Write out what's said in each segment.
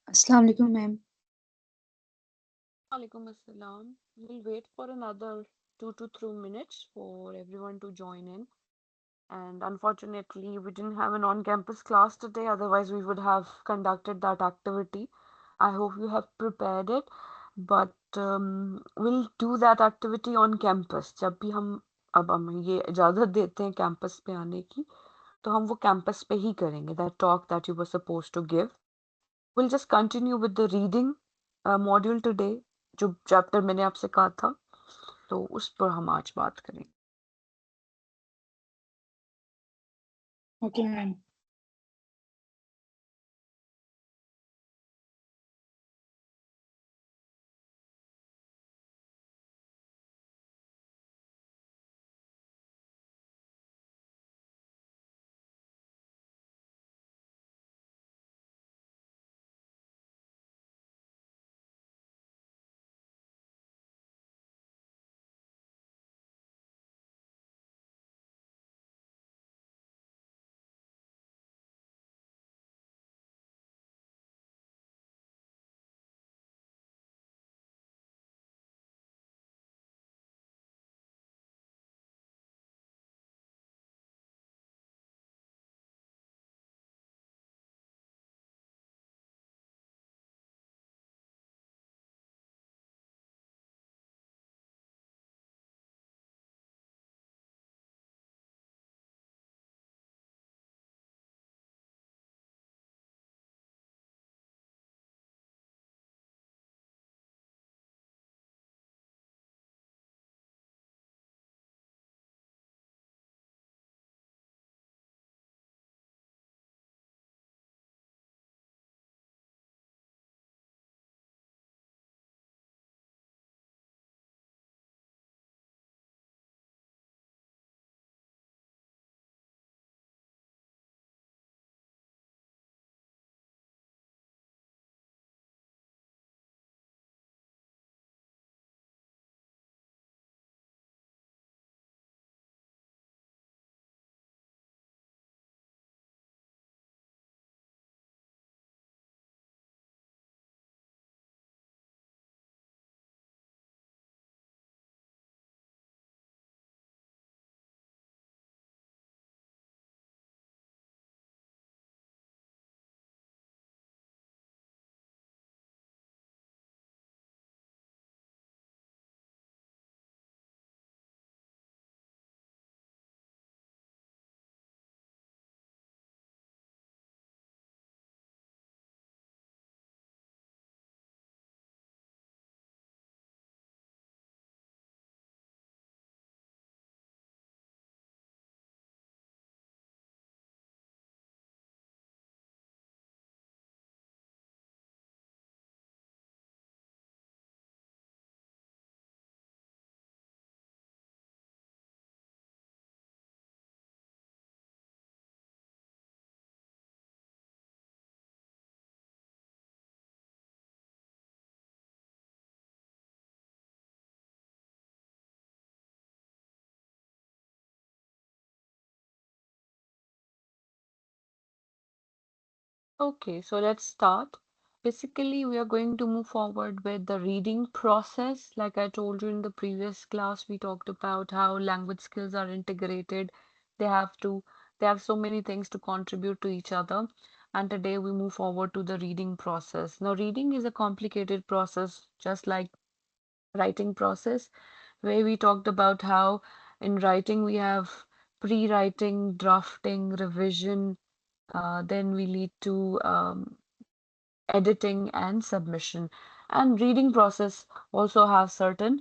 अस्सलाम वालेकुम ma'am. Alaikum Assalam. We'll wait for another 2 to 3 minutes for everyone to join in. And unfortunately, we didn't have an on-campus class today, otherwise we would have conducted that activity. I hope you have prepared it, but we'll do that activity on campus. जब भी हम अब हमें ये इजाज़त देते हैं campus पे आने की, तो हम वो कैंपस पे ही करेंगे. That talk that you were supposed to give. We'll just continue with the reading module today, जो चैप्टर मैंने आपसे कहा था, तो उस पर हम आज बात करेंगे. Okay ma'am. Okay, so let's start. Basically, we are going to move forward with the reading process. Like I told you in the previous class, we talked about how language skills are integrated. They have to, they have so many things to contribute to each other. And today we move forward to the reading process. Now, reading is a complicated process, just like writing process, where we talked about how in writing we have pre-writing, drafting, revision, then we lead to editing and submission. And reading process also have certain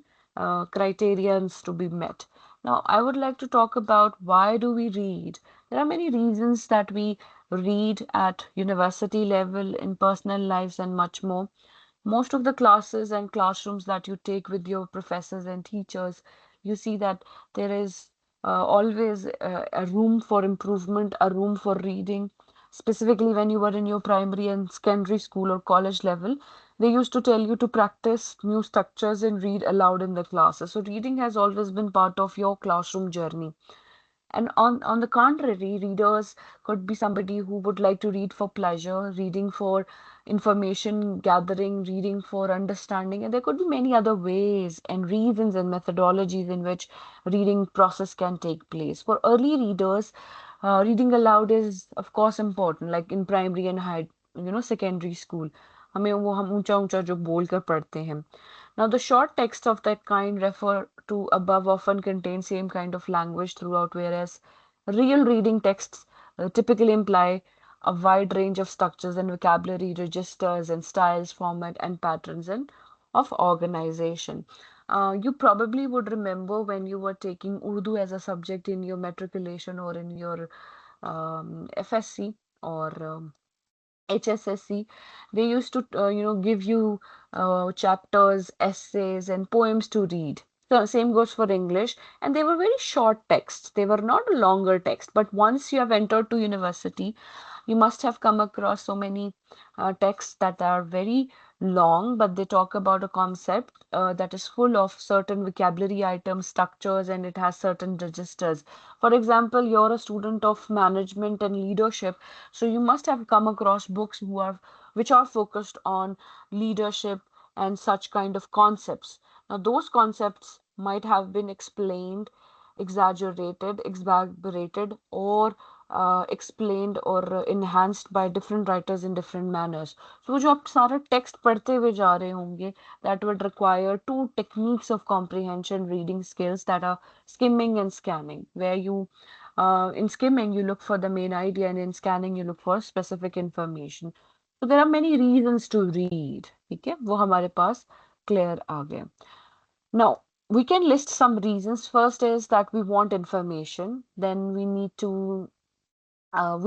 criterions to be met. Now, I would like to talk about why do we read? There are many reasons that we read at university level, in personal lives, and much more. Most of the classes and classrooms that you take with your professors and teachers, you see that there is always a room for improvement, a room for reading. Specifically, when you were in your primary and secondary school or college level, they used to tell you to practice new structures and read aloud in the classes. So, reading has always been part of your classroom journey. And on the contrary, readers could be somebody who would like to read for pleasure, reading for information gathering, reading for understanding, and there could be many other ways and reasons and methodologies in which reading process can take place. For early readers, reading aloud is of course important, like in primary and high, secondary school. हमें वो हम ऊंचा ऊंचा जो बोल कर पढ़ते हैं. Now, the short text of that kind refer to above often contain same kind of language throughout, whereas real reading texts typically imply a wide range of structures and vocabulary, registers and styles, format and patterns and of organization. You probably would remember when you were taking Urdu as a subject in your matriculation or in your FSC or HSSC, they used to, give you chapters, essays, and poems to read. So same goes for English, and they were very short texts. They were not a longer text. But once you have entered to university, you must have come across so many texts that are very long, but they talk about a concept that is full of certain vocabulary items, structures, and it has certain registers. For example, you're a student of management and leadership, so you must have come across books which are focused on leadership and such kind of concepts. Now, those concepts might have been explained, exaggerated, or explained or enhanced by different writers in different manners. So, जो आप सारा text पढ़ते हुए जा रहे होंगे, that would require two techniques of comprehension, reading skills, that are skimming and scanning, where in skimming, you look for the main idea, and in scanning, you look for specific information. So there are many reasons to read. ठीक है, वो हमारे पास clear आ गया. Now, we can list some reasons. First is that we want information. Then we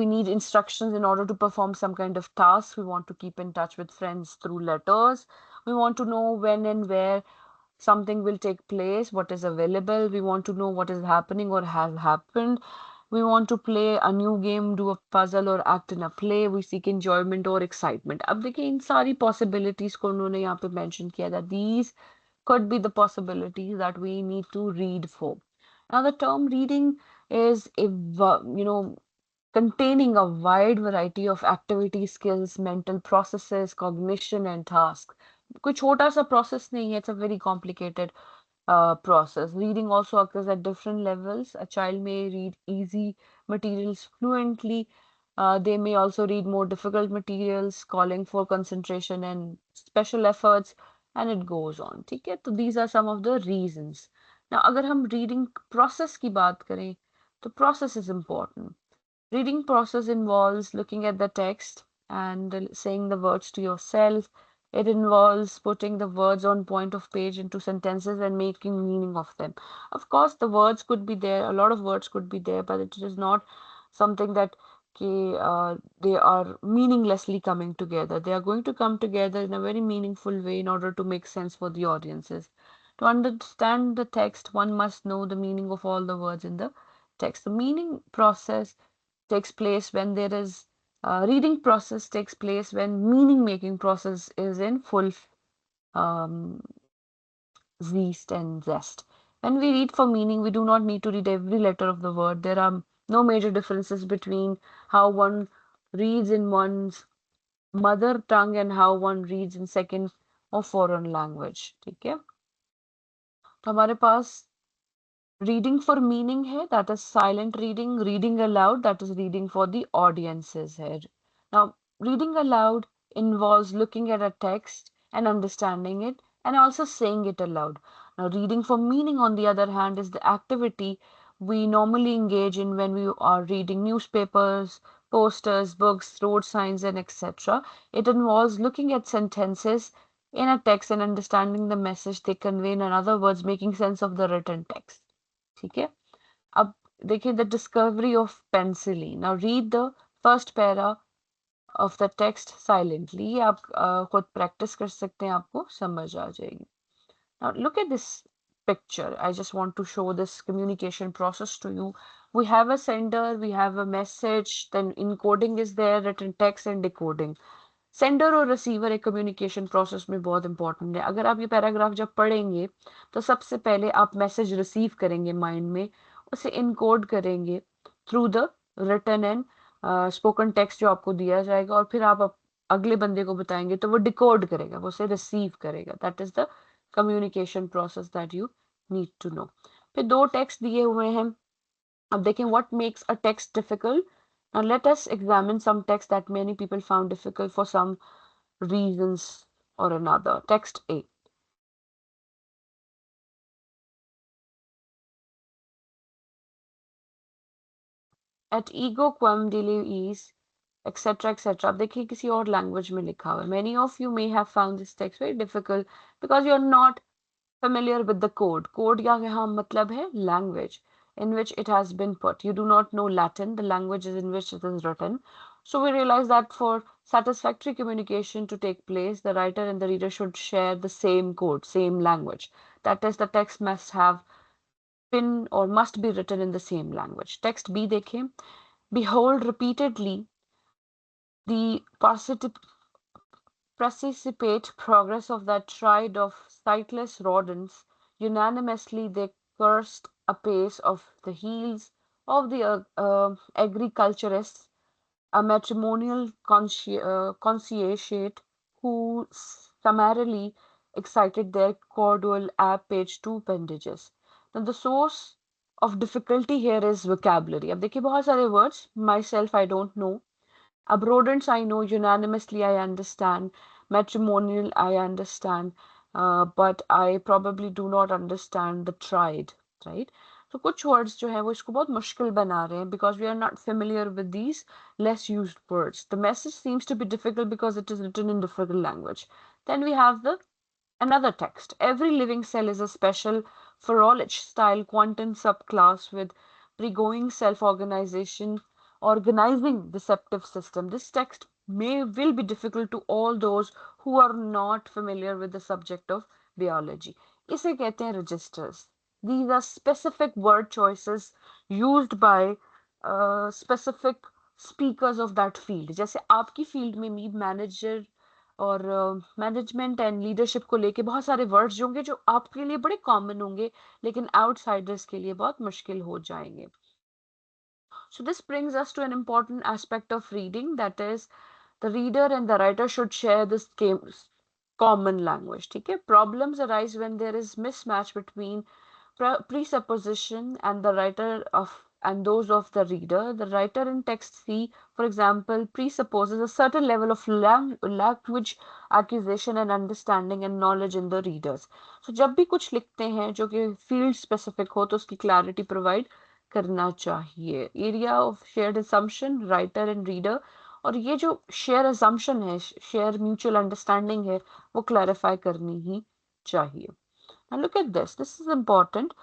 need instructions in order to perform some kind of task. We want to keep in touch with friends through letters. We want to know when and where something will take place, what is available. We want to know what is happening or has happened. We want to play a new game, do a puzzle or act in a play. We seek enjoyment or excitement. अब देखिए इन सारी possibilities को उन्होंने यहाँ पे mention किया that these could be the possibilities that we need to read for. Now the term reading is containing a wide variety of activity skills, mental processes, cognition and tasks. कोई छोटा सा process नहीं है, it's a very complicated process. Reading also occurs at different levels. A child may read easy materials fluently. They may also read more difficult materials, calling for concentration and special efforts, and it goes on. ठीक है? तो these are some of the reasons. Now, अगर हम reading process की बात करें, तो process is important. Reading process involves looking at the text and saying the words to yourself. It involves putting the words on point of page into sentences and making meaning of them. Of course, the words could be there, a lot of words could be there, but it is not something that they are meaninglessly coming together. They are going to come together in a very meaningful way in order to make sense for the audiences. To understand the text, one must know the meaning of all the words in the text. The meaning process takes place when there is reading process takes place when meaning making process is in full um, zest and zest. When we read for meaning, we do not need to read every letter of the word. There are no major differences between how one reads in one's mother tongue and how one reads in second or foreign language. ठीक है, तो हमारे पास reading for meaning है, that is silent reading. Reading aloud, that is reading for the audiences here. Now, reading aloud involves looking at a text and understanding it and also saying it aloud. Now, reading for meaning, on the other hand, is the activity we normally engage in when we are reading newspapers, posters, books, road signs, and etc. It involves looking at sentences in a text and understanding the message they convey, in other words, making sense of the written text. ठीक है, अब देखिए the discovery of penicillin. Now read the first para of the text silently. आप खुद practice कर सकते हैं, आपको समझ आ जाएगी. Now look at this picture. I just want to show this communication process to you. We have a sender, we have a message, then encoding is there, written text and decoding. Sender और receiver एक communication process में बहुत important है. अगर आप ये paragraph जब पढ़ेंगे तो सबसे पहले आप मैसेज रिसीव करेंगे माइंड में, उसे इनकोड करेंगे through the written and spoken text जो आपको दिया जाएगा, और फिर आप अगले बंदे को बताएंगे तो वो डिकोड करेगा, वो उसे रिसीव करेगा। That is the communication process that you need to know. फिर दो टेक्स्ट दिए हुए हैं। अब देखें what makes a text difficult. Now let us examine some text that many people found difficult for some reasons or another. Text A. At ego quam diluis, etc. etc. अब देखिए किसी और लैंग्वेज में लिखा हुआ है. Many of you may have found this text very difficult because you're not familiar with the code. Code का यहाँ मतलब है language in which it has been put. You do not know Latin, the language is in which it is written. So we realize that for satisfactory communication to take place, the writer and the reader should share the same code, same language. That is, the text must have been or must be written in the same language. Text B देखें. Behold repeatedly the precipitate progress of that tribe of sightless rodents. Unanimously they cursed a pace of the heels of the agriculturists, a matrimonial concierge who summarily excited their cordial ab page 2 appendages. Now the source of difficulty here is vocabulary. अब देखिए बहुत सारे words, myself I don't know. Ab rodents I know, unanimously I understand, matrimonial I understand, but I probably do not understand the tried, right? तो कुछ words जो है वो इसको बहुत मुश्किल बना रहे हैं because we are not familiar with these less used words. The message seems to be difficult because it is written in difficult language. Then we have the another text. Every living cell is a special Froelich style quantum subclass with pregoing self-organization, organizing deceptive system. This text will be difficult to all those who are not familiar with the subject of biology. इसे कहते हैं registers. These are specific word choices used by specific speakers of that field. जैसे आपकी field में मी manager और management and leadership को लेके बहुत सारे वर्ड्स होंगे जो आपके लिए बड़े कॉमन होंगे लेकिन आउटसाइडर्स के लिए बहुत मुश्किल हो जाएंगे. So this brings us to an important aspect of reading, that is the reader and the writer should share this common language. ठीक है. Problems arise when there is mismatch between presupposition and the writer of and those of the reader. The writer in text C, for example, presupposes a certain level of language acquisition and understanding and knowledge in the readers. So जब भी कुछ लिखते हैं जो कि field specific हो तो उसकी clarity provide करना चाहिए. Area of shared assumption, writer and reader. और ये जो शेयर assumption है, शेयर म्यूचुअल अंडरस्टैंडिंग है, वो क्लैरिफाई करनी ही चाहिए. Now look at this. This is important.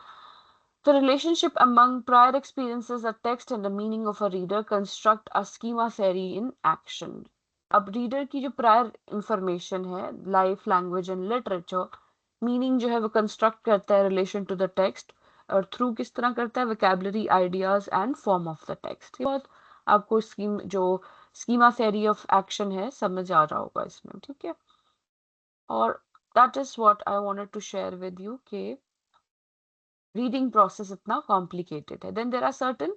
The relationship among prior experiences, a text and the meaning of a reader construct a schema theory in action. अब reader की जो prior information है, life, language and literature, meaning जो है वो construct करता है relation to the text और थ्रू किस तरह करता है vocabulary, ideas and form of the text. बहुत आपको स्कीम जो स्कीमा theory ऑफ एक्शन है समझ आ रहा होगा इसमें. ठीक है. और that is what I wanted to share with you के रीडिंग प्रोसेस इतना कॉम्प्लिकेटेड है. Then there are certain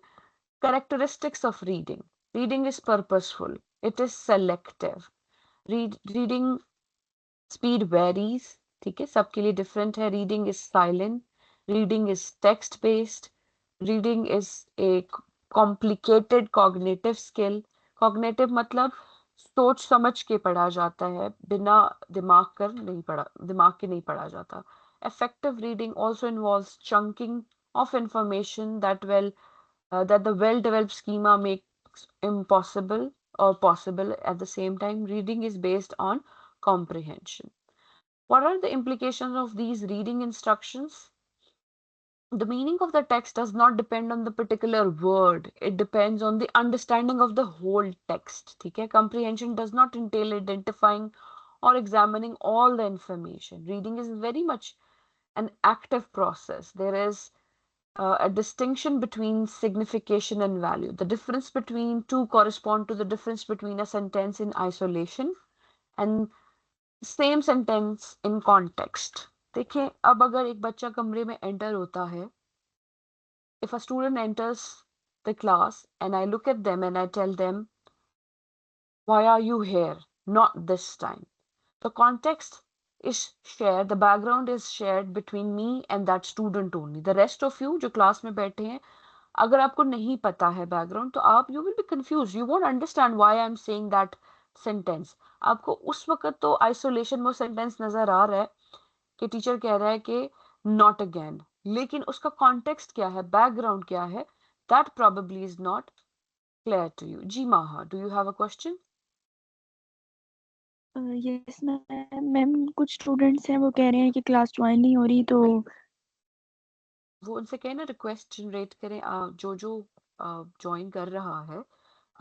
characteristics of reading. Reading is purposeful. It is selective. Reading speed varies. ठीक है. सबके लिए different है. Reading is silent. Reading is text based. Reading is a complicated cognitive skill. Cognitive मतलब सोच समझ के पढ़ा जाता है, बिना दिमाग के नहीं पढ़ा जाता. Effective reading also involves chunking of information that the well-developed schema makes impossible or possible at the same time. Reading is based on comprehension. What are the implications of these reading instructions? The meaning of the text does not depend on the particular word. It depends on the understanding of the whole text. ठीक है? Comprehension does not entail identifying or examining all the information. Reading is very much an active process. There is a distinction between signification and value. The difference between two correspond to the difference between a sentence in isolation and same sentence in context. देखिए अब अगर एक बच्चा कमरे में enter होता है, if a student enters the class and I look at them and I tell them, why are you here? not this time. The context is shared, the background is shared between me and that student only. The rest of you जो class में बैठे हैं, अगर आपको नहीं पता है background तो आप you will be confuse, you won't understand why I am saying that sentence. आपको उस वक्त तो आइसोलेशन में वो सेंटेंस नजर आ रहा है कि टीचर कह रहा है कि नॉट अगेन, लेकिन उसका कॉन्टेक्स्ट क्या है, बैकग्राउंड क्या है, that probably is not clear to you. जी Maha, do you have a question? Yes ma'am. Ma'am कुछ स्टूडेंट्स हैं वो कह रहे हैं कि क्लास ज्वाइन नहीं हो रही, तो वो उनसे कहे ना रिक्वेस्ट जनरेट करें. जो जो ज्वाइन कर रहा है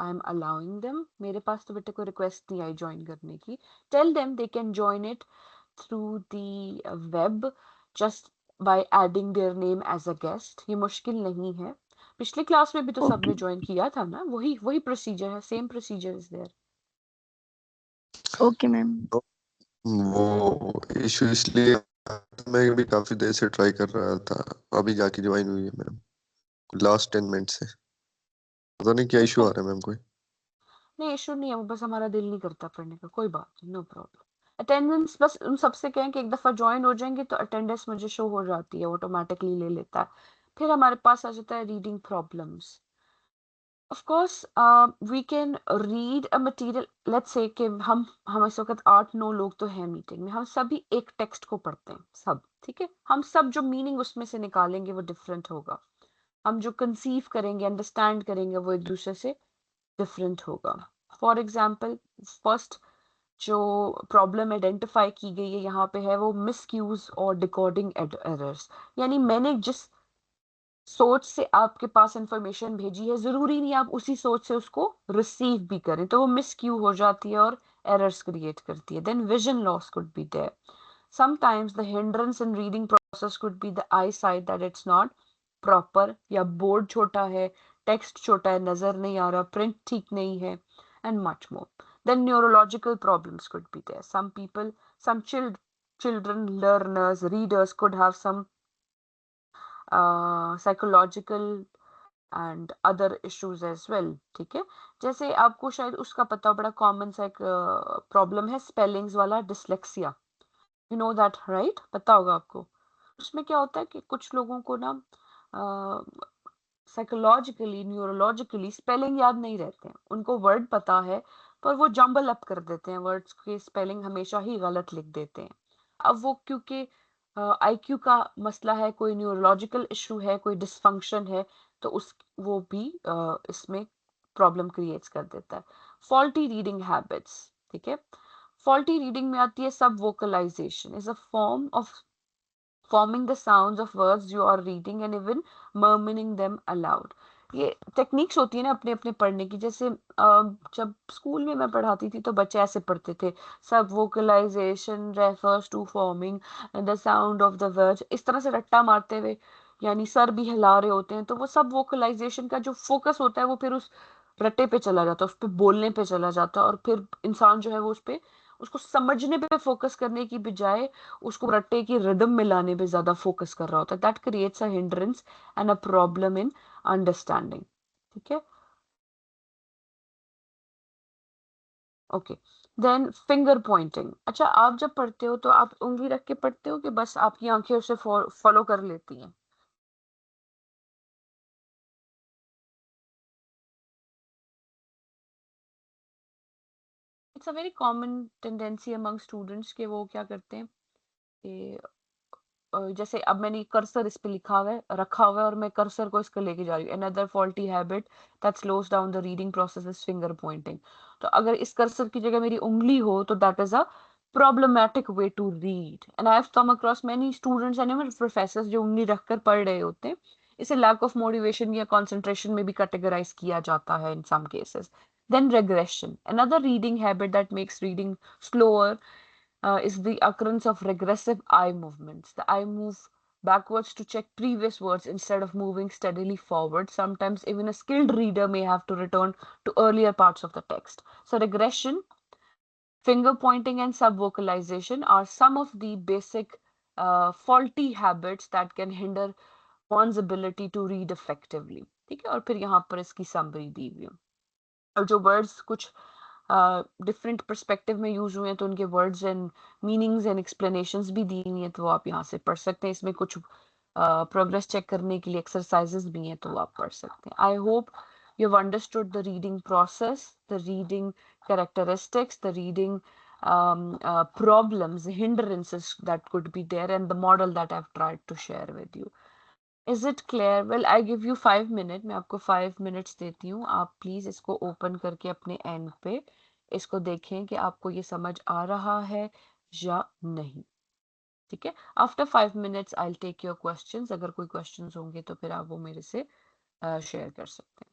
आई एम अलाउइंग देम. मेरे पास तो बेटे कोई रिक्वेस्ट नहीं आई ज्वाइन करने की. Tell them they can join it through the web just by adding their name as a guest. ये मुश्किल नहीं है. पिछली क्लास में भी तो सबने ओके. ज्वाइन किया था ना, वही वही प्रोसीजर है, same procedure is there. Okay ma'am. वो इशू इसलिए मैं भी काफी देर से ट्राई कर रहा था, अभी जाके ज्वाइन हुई है मैम, लास्ट 10 मिनट से. पता नहीं क्या इशू अच्छा, आ रहा है मैम कोई. नहीं इशू नहीं है, वो बस हमारा दिल नहीं करता पढ़ने का, कोई बात नहीं, नो प्रॉब्लम. अटेंडेंस बस उन सबसे कहें कि एक दफा ज्वाइन हो जाएंगे तो अटेंडेंस मुझे शो हो जाती है, ऑटोमेटिकली ले लेता है. फिर हमारे पास आ जाता है reading problems. Of course we can read a material. Let's say कि हम इस वक्त 8-9 लोग तो हैं मीटिंग में, हम सभी एक टेक्स्ट को पढ़ते हैं सब, ठीक है. हम सब जो मीनिंग उसमें से निकालेंगे वो डिफरेंट होगा. हम जो कंसीव करेंगे, अंडरस्टैंड करेंगे, वो एक दूसरे से डिफरेंट होगा. फॉर एग्जाम्पल, फर्स्ट जो प्रॉब्लम आइडेंटिफाई की गई है यहाँ पे है वो मिसयूज और डिकोडिंग एरर्स. यानी मैंने जिस सोच से आपके पास इंफॉर्मेशन भेजी है, जरूरी नहीं आप उसी सोच से उसको रिसीव भी करें, तो वो मिसक्यू हो जाती है और एरर्स क्रिएट करती है. Then vision loss could be there. Sometimes the hindrance in reading process could be the eyesight, that it's not proper, या बोर्ड छोटा है, टेक्स्ट छोटा है, नजर नहीं आ रहा, प्रिंट ठीक नहीं है, and much more. Then neurological problems could be there. Some people, some children, learners, readers could have some psychological and other issues as well. ठीक है, जैसे आपको शायद उसका पता हो, बड़ा कॉमन सा एक प्रॉब्लम है स्पेलिंग्स वाला, dyslexia. You know that right, पता होगा आपको. उसमें क्या होता है कि कुछ लोगों को ना साइकोलॉजिकली, न्यूरोलॉजिकली स्पेलिंग याद नहीं रहते हैं. उनको वर्ड पता है पर वो जंबल अप कर देते हैं, वर्ड्स के स्पेलिंग हमेशा ही गलत लिख देते हैं. अब वो क्योंकि आईक्यू का मसला है, कोई न्यूरोलॉजिकल इशू है, कोई डिसफंक्शन है, तो उस वो भी इसमें प्रॉब्लम क्रिएट्स कर देता है. Faulty reading habits. ठीक है, फॉल्टी रीडिंग में आती है सब vocalisation is a form of forming the sounds of words you are reading and even murmuring them aloud. ये टेक्निक्स होती है ना अपने अपने पढ़ने की. जैसे जब स्कूल में मैं पढ़ाती थी तो बच्चे ऐसे पढ़ते थे, सब vocalization refers to forming the sound of the words, इस तरह से रट्टा मारते हुए, यानी सर भी हिला रहे होते हैं, तो वो सब वोकलाइजेशन का जो फोकस होता है वो फिर उस रट्टे पे चला जाता है, उस पे बोलने पे चला जाता है, और फिर इंसान जो है वो उस पे उसको समझने पे फोकस करने की बजाय उसको रट्टे की रिदम मिलाने पे ज्यादा फोकस कर रहा होता है. That creates a hindrance and a problem in understanding. ठीक है, ओके. Then finger Poynting. अच्छा, आप जब पढ़ते हो तो आप उंगली रख के पढ़ते हो कि बस आपकी आंखें उसे फॉलो कर लेती हैं? It's a very common tendency among students कि वो क्या करते हैं कि जैसे अब मैंने कर्सर इस पे लिखा हुआ है, रखा हुआ है, और मैं कर्सर को इसको लेके जा रही हूँ. Another faulty habit that slows down the reading process is finger Poynting. तो अगर इस कर्सर की जगह मेरी उंगली हो तो that is a problematic way to read, and I've come across many students and even professors जो उंगली रखकर पढ़ रहे होते हैं. इसे lack of motivation या concentration में भी categorize किया जाता है in some cases. Then regression, another reading habit that makes reading slower is the occurrence of regressive eye movements. The eye move backwards to check previous words instead of moving steadily forward. Sometimes even a skilled reader may have to return to earlier parts of the text. So regression, finger pointing and subvocalization are some of the basic faulty habits that can hinder one's ability to read effectively. ठीक है, और फिर यहाँ पर इसकी summary दी हुई है. और जो वर्ड्स कुछ डिफरेंट पर्सपेक्टिव में यूज हुए हैं, तो उनके words and meanings and explanations भी दी हुई हैं, तो वो आप यहाँ से पढ़ सकते हैं। इसमें कुछ प्रोग्रेस चेक करने के लिए एक्सरसाइजेस भी हैं, तो वो आप पढ़ सकते हैं। I hope you have understood the reading process, the reading characteristics, the reading problems, hindrances that could be there, and the model that I've tried to share with you. Is it clear? Well, I give you 5 minutes. मैं आपको 5 minutes देती हूँ। आप please इसको open करके अपने and पे इसको देखें कि आपको ये समझ आ रहा है या नहीं। ठीक है, after 5 minutes I take your questions. अगर कोई क्वेश्चंस होंगे तो फिर आप वो मेरे से शेयर कर सकते हैं।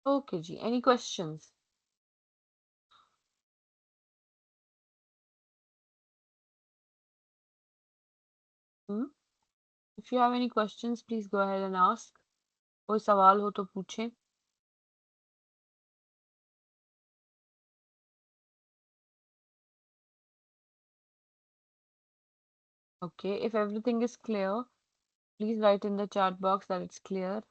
Okay, ji. Any questions? Hmm? If you have any questions, please go ahead and ask. कोई सवाल हो तो पूछें. Okay, if everything is clear, please write in the chat box that it's clear,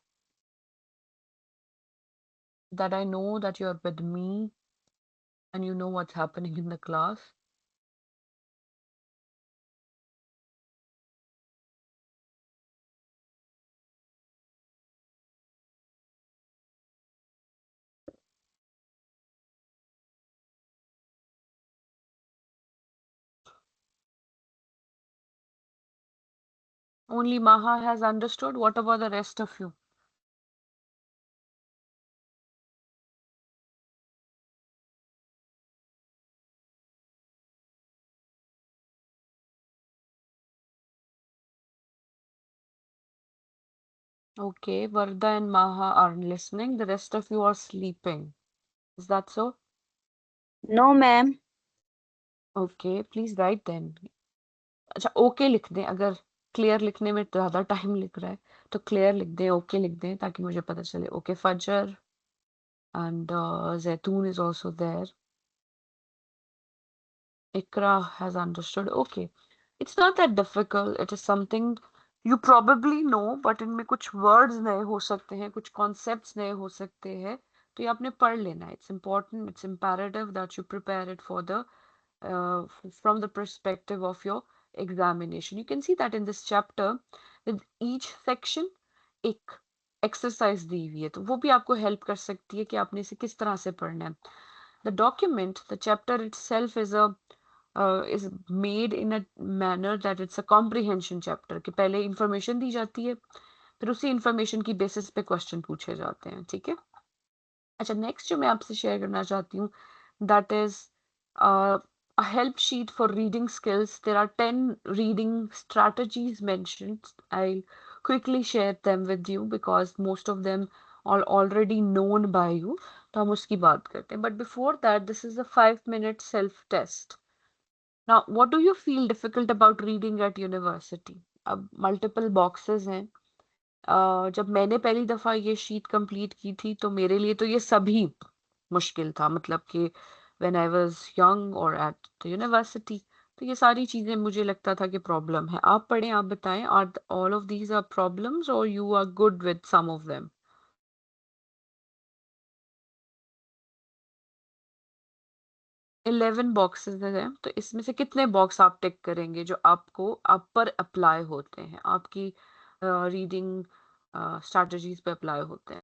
that I know that you're with me and you know what's happening in the class. Only Maha has understood. What about the rest of you? Okay, Varda and Maha are listening. The rest of you are sleeping. Is that so? No, ma'am. Okay, please write then. अच्छा okay लिख दें अगर clear लिखने में ज़्यादा time लिख रहा है तो क्लियर लिख दें ओके लिख दें ताकि मुझे पता चले ओके फजर and Zaitoon is also there. Ikra has understood. Okay. It's not that difficult. It is something you probably know, but इनमें कुछ words नए हो सकते हैं, कुछ concepts नए हो सकते हैं, तो ये आपने पढ़ लेना है. It's important, it's imperative that you prepare it for the from the perspective of your examination. You can see that in this chapter, with each section एक exercise दी हुई है, तो वो भी आपको help कर सकती है कि आपने इसे किस तरह से पढ़ना है. The document, the chapter itself is made in a manner that it's a comprehension chapter कि पहले information दी जाती है फिर उसी information की basis पे question पूछे जाते हैं ठीक है अच्छा नेक्स्ट जो मैं आपसे शेयर करना चाहती हूँ that is a help sheet for reading skills. There are 10 reading strategies mentioned. I'll quickly share them with you because most of them are already known by you. तो हम उसकी बात करते हैं. But before that, this is a 5-minute self-test. Now, what do you feel difficult about reading at university? अब multiple boxes हैं. जब मैंने पहली दफा ये शीट कंप्लीट की थी तो मेरे लिए तो ये सभी मुश्किल था मतलब कि व्हेन आई वाज यंग और एट द यूनिवर्सिटी तो ये सारी चीजें मुझे लगता था कि प्रॉब्लम है आप पढ़ें आप बताएं are all of these are problems और you are good with some of them 11 boxes हैं तो इसमें से कितने बॉक्स आप टिक करेंगे जो आपको आप पर अप्लाई होते हैं आपकी रीडिंग स्ट्रैटेजीज पे अप्लाई होते हैं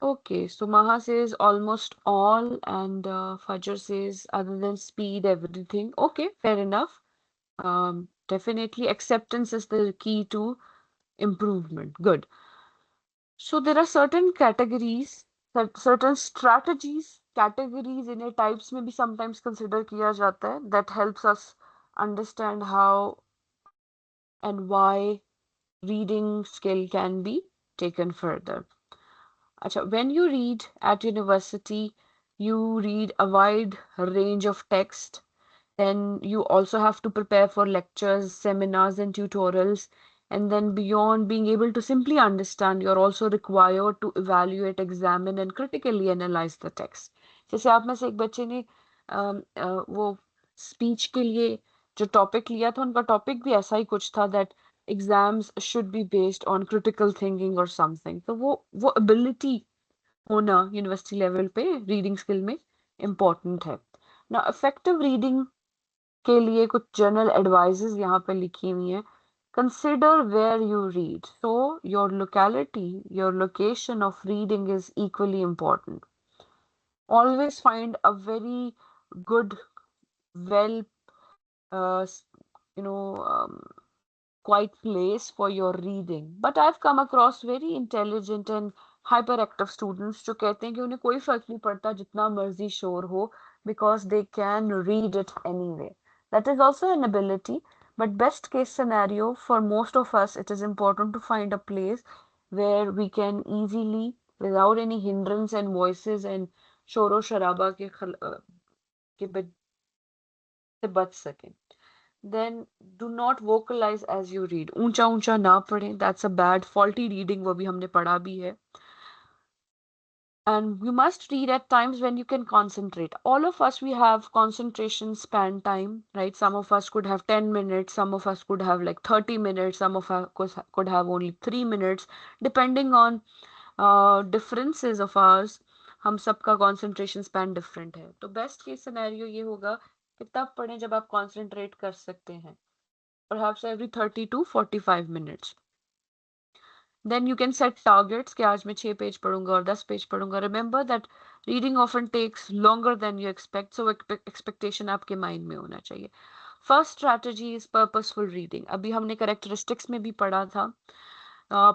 Okay, so Maha says almost all, and Fajr says other than speed, everything. Okay, fair enough. Definitely acceptance is the key to improvement. Good. So there are certain categories, certain strategies, categories इन्हें types में भी sometimes consider किया जाता है that helps us understand how and why reading skill can be taken further. Acha, when you read at university, you read a wide range of text. Then you also have to prepare for lectures, seminars, and tutorials. And then beyond being able to simply understand, you're also required to evaluate, examine, and critically analyze the text. जैसे आप में से एक बच्चे ने वो speech के लिए जो टॉपिक लिया था, उनका टॉपिक भी ऐसा ही कुछ था, that exams should be based on critical thinking और समथिंग। तो वो एबिलिटी होना यूनिवर्सिटी लेवल पे रीडिंग स्किल में इम्पोर्टेंट है ना। इफेक्टिव रीडिंग के लिए कुछ जनरल एडवाइजेस यहाँ पे लिखी हुई हैं। Consider where you read, so your locality, your location of reading is equally important. Always find a very good, well, you know, quiet place for your reading. But I've come across very intelligent and hyperactive students जो कहते हैं कि उन्हें कोई फर्क नहीं पड़ता जितना मर्जी शोर हो, because they can read it anyway. That is also an ability, but best case scenario for most of us, it is important to find a place where we can easily, without any hindrance and voices and sorrow शराबा के से बच सकें। Then do not vocalize as you read. ऊंचा ऊंचा ना पढ़ें, that's a bad faulty reading, वो भी हमने पढ़ा भी है। And you must read at times when you can concentrate. All of us, we have concentration span time, right? Some of us could have 10 minutes, some of us could have like 30 minutes, some of us could have only 3 minutes, depending on differences of ours। हम सबका concentration span different है। तो best case scenario ये होगा कि तब पढ़ें जब आप concentrate कर सकते हैं, perhaps every 30 to 45 minutes। Then you can set targets कि आज मैं 6 पेज पढ़ूंगा और 10 पेज पढ़ूंगा। Remember that reading often takes longer than you expect, so expectation आपके mind में होना चाहिए। First strategy is purposeful reading। अभी हमने characteristics में भी पढ़ा था।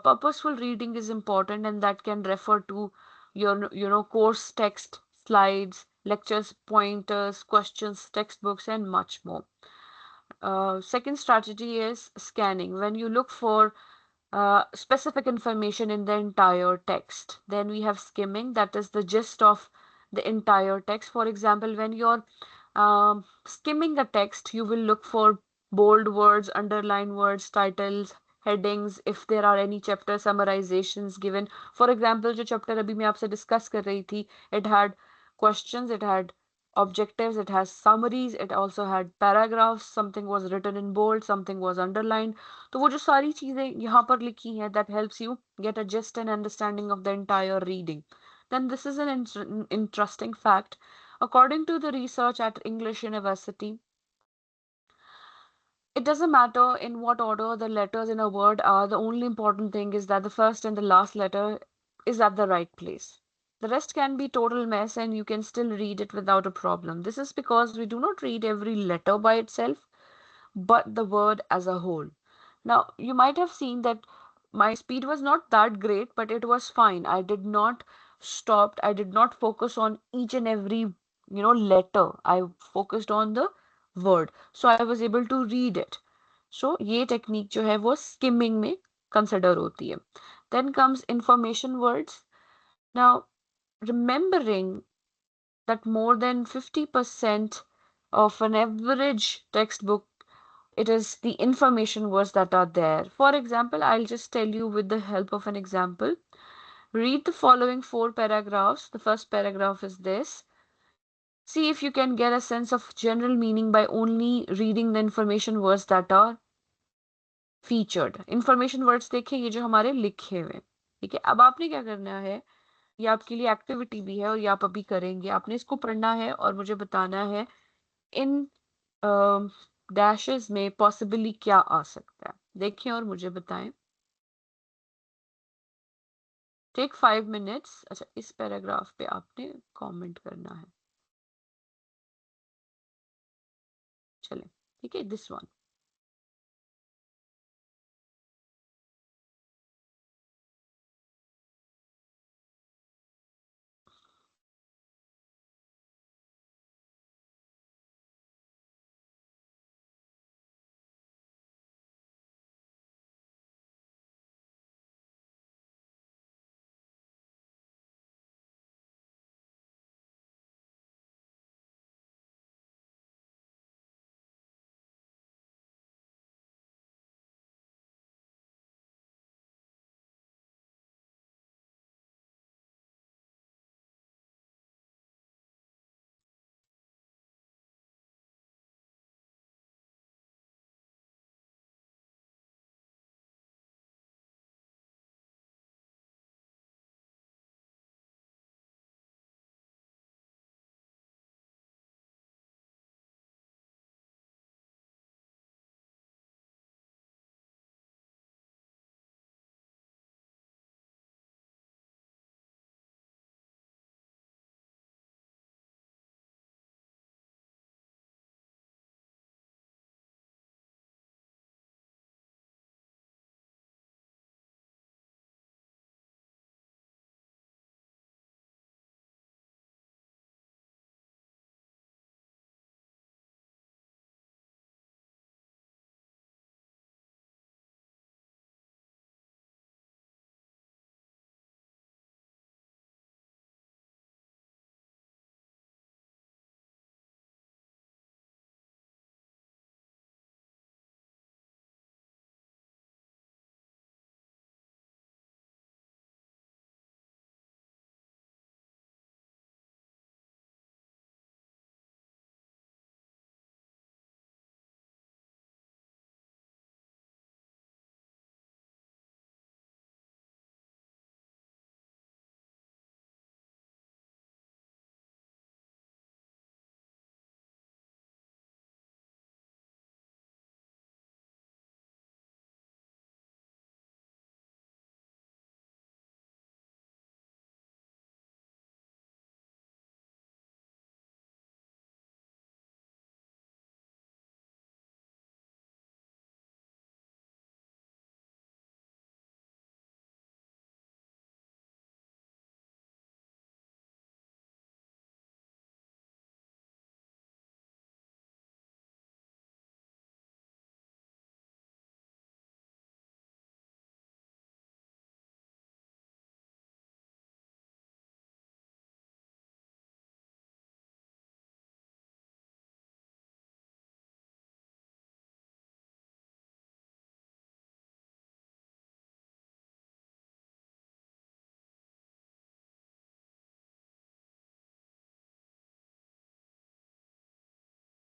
Purposeful reading is important, and that can refer to your course text, slides, lectures, pointers, questions, textbooks, and much more। Second strategy is scanning. When you look for specific information in the entire text. Then we have skimming, that is the gist of the entire text. For example, when you're skimming the text, you will look for bold words, underline words, titles, headings, if there are any chapter summarizations given. For example, जो chapter अभी मैं आपसे discuss कर रही थी, it had questions, it had objectives, it has summaries, it also had paragraphs, something was written in bold, something was underlined। तो वो जो सारी चीजें यहाँ पर लिखी हैं, that helps you get a gist and understanding of the entire reading। Then this is an interesting fact. According to the research at English University, it doesn't matter in what order the letters in a word are. The only important thing is that the first and the last letter is at the right place. The rest can be total mess and you can still read it without a problem. This is because we do not read every letter by itself, but the word as a whole. Now, you might have seen that my speed was not that great, but it was fine. I did not stop. I did not focus on each and every, letter. I focused on the word. So I was able to read it. So ये technique जो है वो skimming में consider होती है। Then comes information words. Now, remembering that more than 50% of an average textbook, it is the information words that are there. For example, I'll just tell you with the help of an example. Read the following 4 paragraphs. The first paragraph is this. See if you can get a sense of general meaning by only reading the information words that are featured। information words देखिए, ये जो हमारे लिखे हुए, ठीक है। अब आपने क्या करना है, ये आपके लिए एक्टिविटी भी है और ये आप अभी करेंगे। आपने इसको पढ़ना है और मुझे बताना है इन डैशेस में पॉसिबली क्या आ सकता है। देखें और मुझे बताएं। Take 5 minutes. अच्छा, इस पैराग्राफ पे आपने कमेंट करना है। चलें, ठीक है, दिस वन।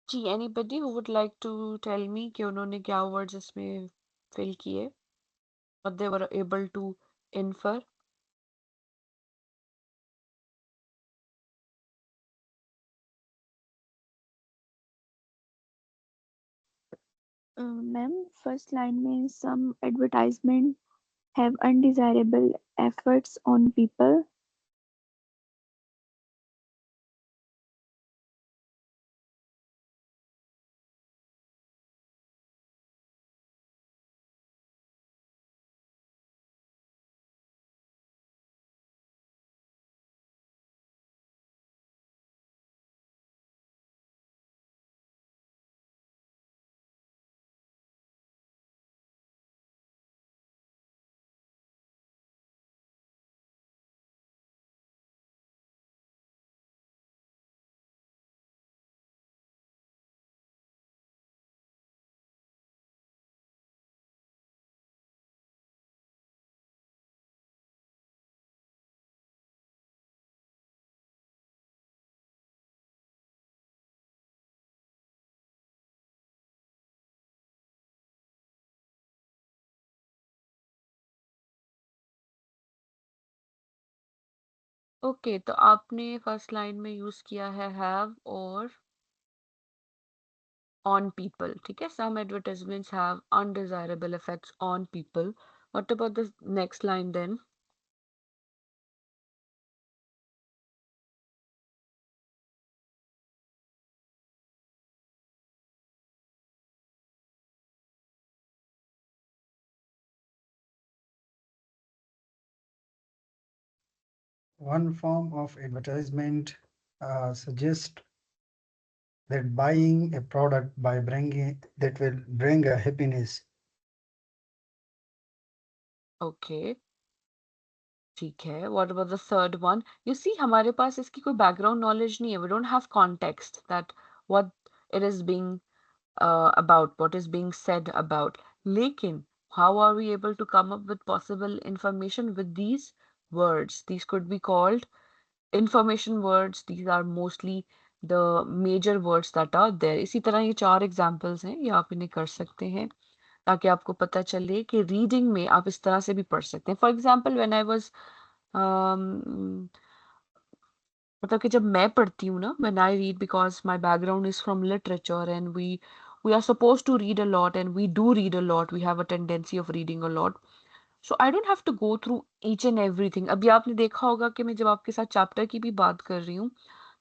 जी, anybody who would like to tell me कि उन्होंने क्या वर्ड्स इसमें फिल किए, what they were able to infer? Ma'am first line में some advertisement have undesirable efforts on people. Okay, तो आपने फर्स्ट लाइन में यूज किया है हैव और on people, ठीक है? Some advertisements have undesirable effects on people. What about the next line then? One form of advertisement suggests that buying a product by bringing that will bring a happiness. Okay, ठीक है. What about the third one? You see, हमारे पास इसकी कोई background knowledge नहीं है. We don't have context that what it is being about, what is being said about. लेकिन how are we able to come up with possible information with these words? These could be called information words. These are mostly the major words that are there. इसी तरह ये 4 examples हैं, ये आप इन्हें कर सकते हैं ताकि आपको पता चले कि रीडिंग में आप इस तरह से भी पढ़ सकते हैं. For example when I was मतलब कि जब मैं पढ़ती हूँ ना, when I read, because my background is from literature and we are suppose to read a lot and we do read a lot, we have a tendency of reading a lot. So I don't have to go through each and everything. अभी आपने देखा होगा कि मैं जब आपके साथ chapter की भी बात कर रही हूँ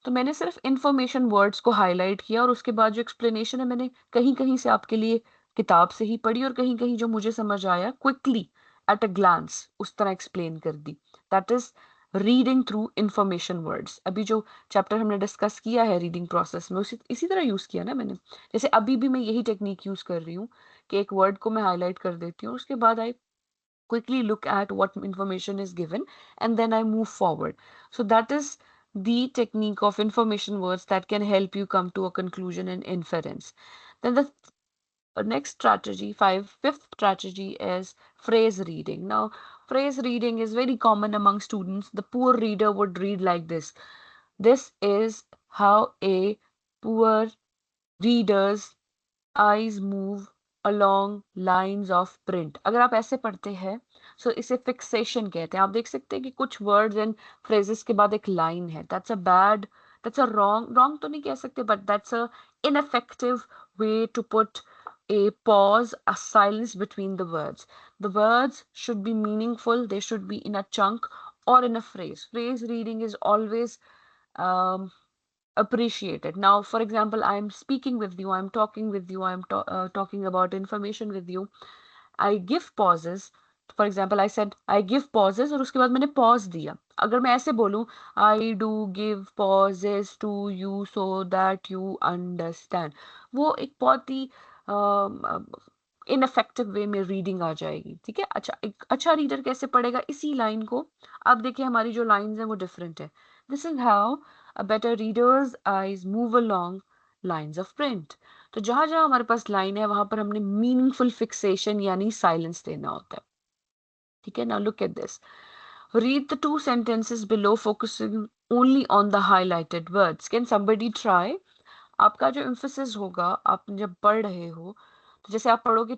तो मैंने सिर्फ इंफॉर्मेशन वर्ड्स को हाईलाइट किया और उसके बाद जो एक्सप्लेनेशन है मैंने कहीं कहीं से आपके लिए किताब से ही पढ़ी और कहीं कहीं जो मुझे समझ आया क्विकली एट अ ग्लांस उस तरह एक्सप्लेन कर दी. That is reading through information words. अभी जो चैप्टर हमने डिस्कस किया है रीडिंग प्रोसेस में, उसी इसी तरह यूज किया ना मैंने. जैसे अभी भी मैं यही टेक्निक यूज कर रही हूँ कि एक वर्ड को मैं हाईलाइट कर देती हूँ, उसके बाद आई quickly look at what information is given and then I move forward. So that is the technique of information words that can help you come to a conclusion and inference. Then the next strategy, fifth strategy is phrase reading. Now, phrase reading is very common among students. The poor reader would read like this. This is how a poor reader's eyes move along lines of print. अगर आप ऐसे पढ़ते हैं सो इसे fixation कहते हैं. आप देख सकते हैं कि कुछ वर्ड्स एंड फ्रेजेस के बाद एक लाइन है. दैट्स अ रॉन्ग तो नहीं कह सकते, but that's a ineffective way to put a pause, a silence between the words. The words should be meaningful, they should be in a chunk or in a phrase. Phrase reading is always um, appreciated. Now, for example, I'm speaking with you, I'm talking with you, talking about information with you. I give pauses. For example, I said I give pauses और उसके बाद मैंने pause दिया. अगर मैं ऐसे बोलूं I do give pauses to you so that you understand, वो एक बहुत ही इनफेक्टिव वे में रीडिंग आ जाएगी. ठीक है. अच्छा, एक अच्छा रीडर कैसे पढ़ेगा इसी लाइन को? अब देखिए हमारी जो लाइंस हैं वो डिफरेंट है. This is how a better reader's eyes move along lines of print. तो जहां जहां हमारे पास लाइन है वहां पर हमने मीनिंगफुल फिक्सेशन यानी साइलेंस देना होता है. ठीक है. Now look at this. Read the two sentences below, focusing only on the highlighted words. Can somebody try? आपका जो एम्फेसिस होगा, आप जब पढ़ रहे हो, तो जैसे आप पढ़ोगे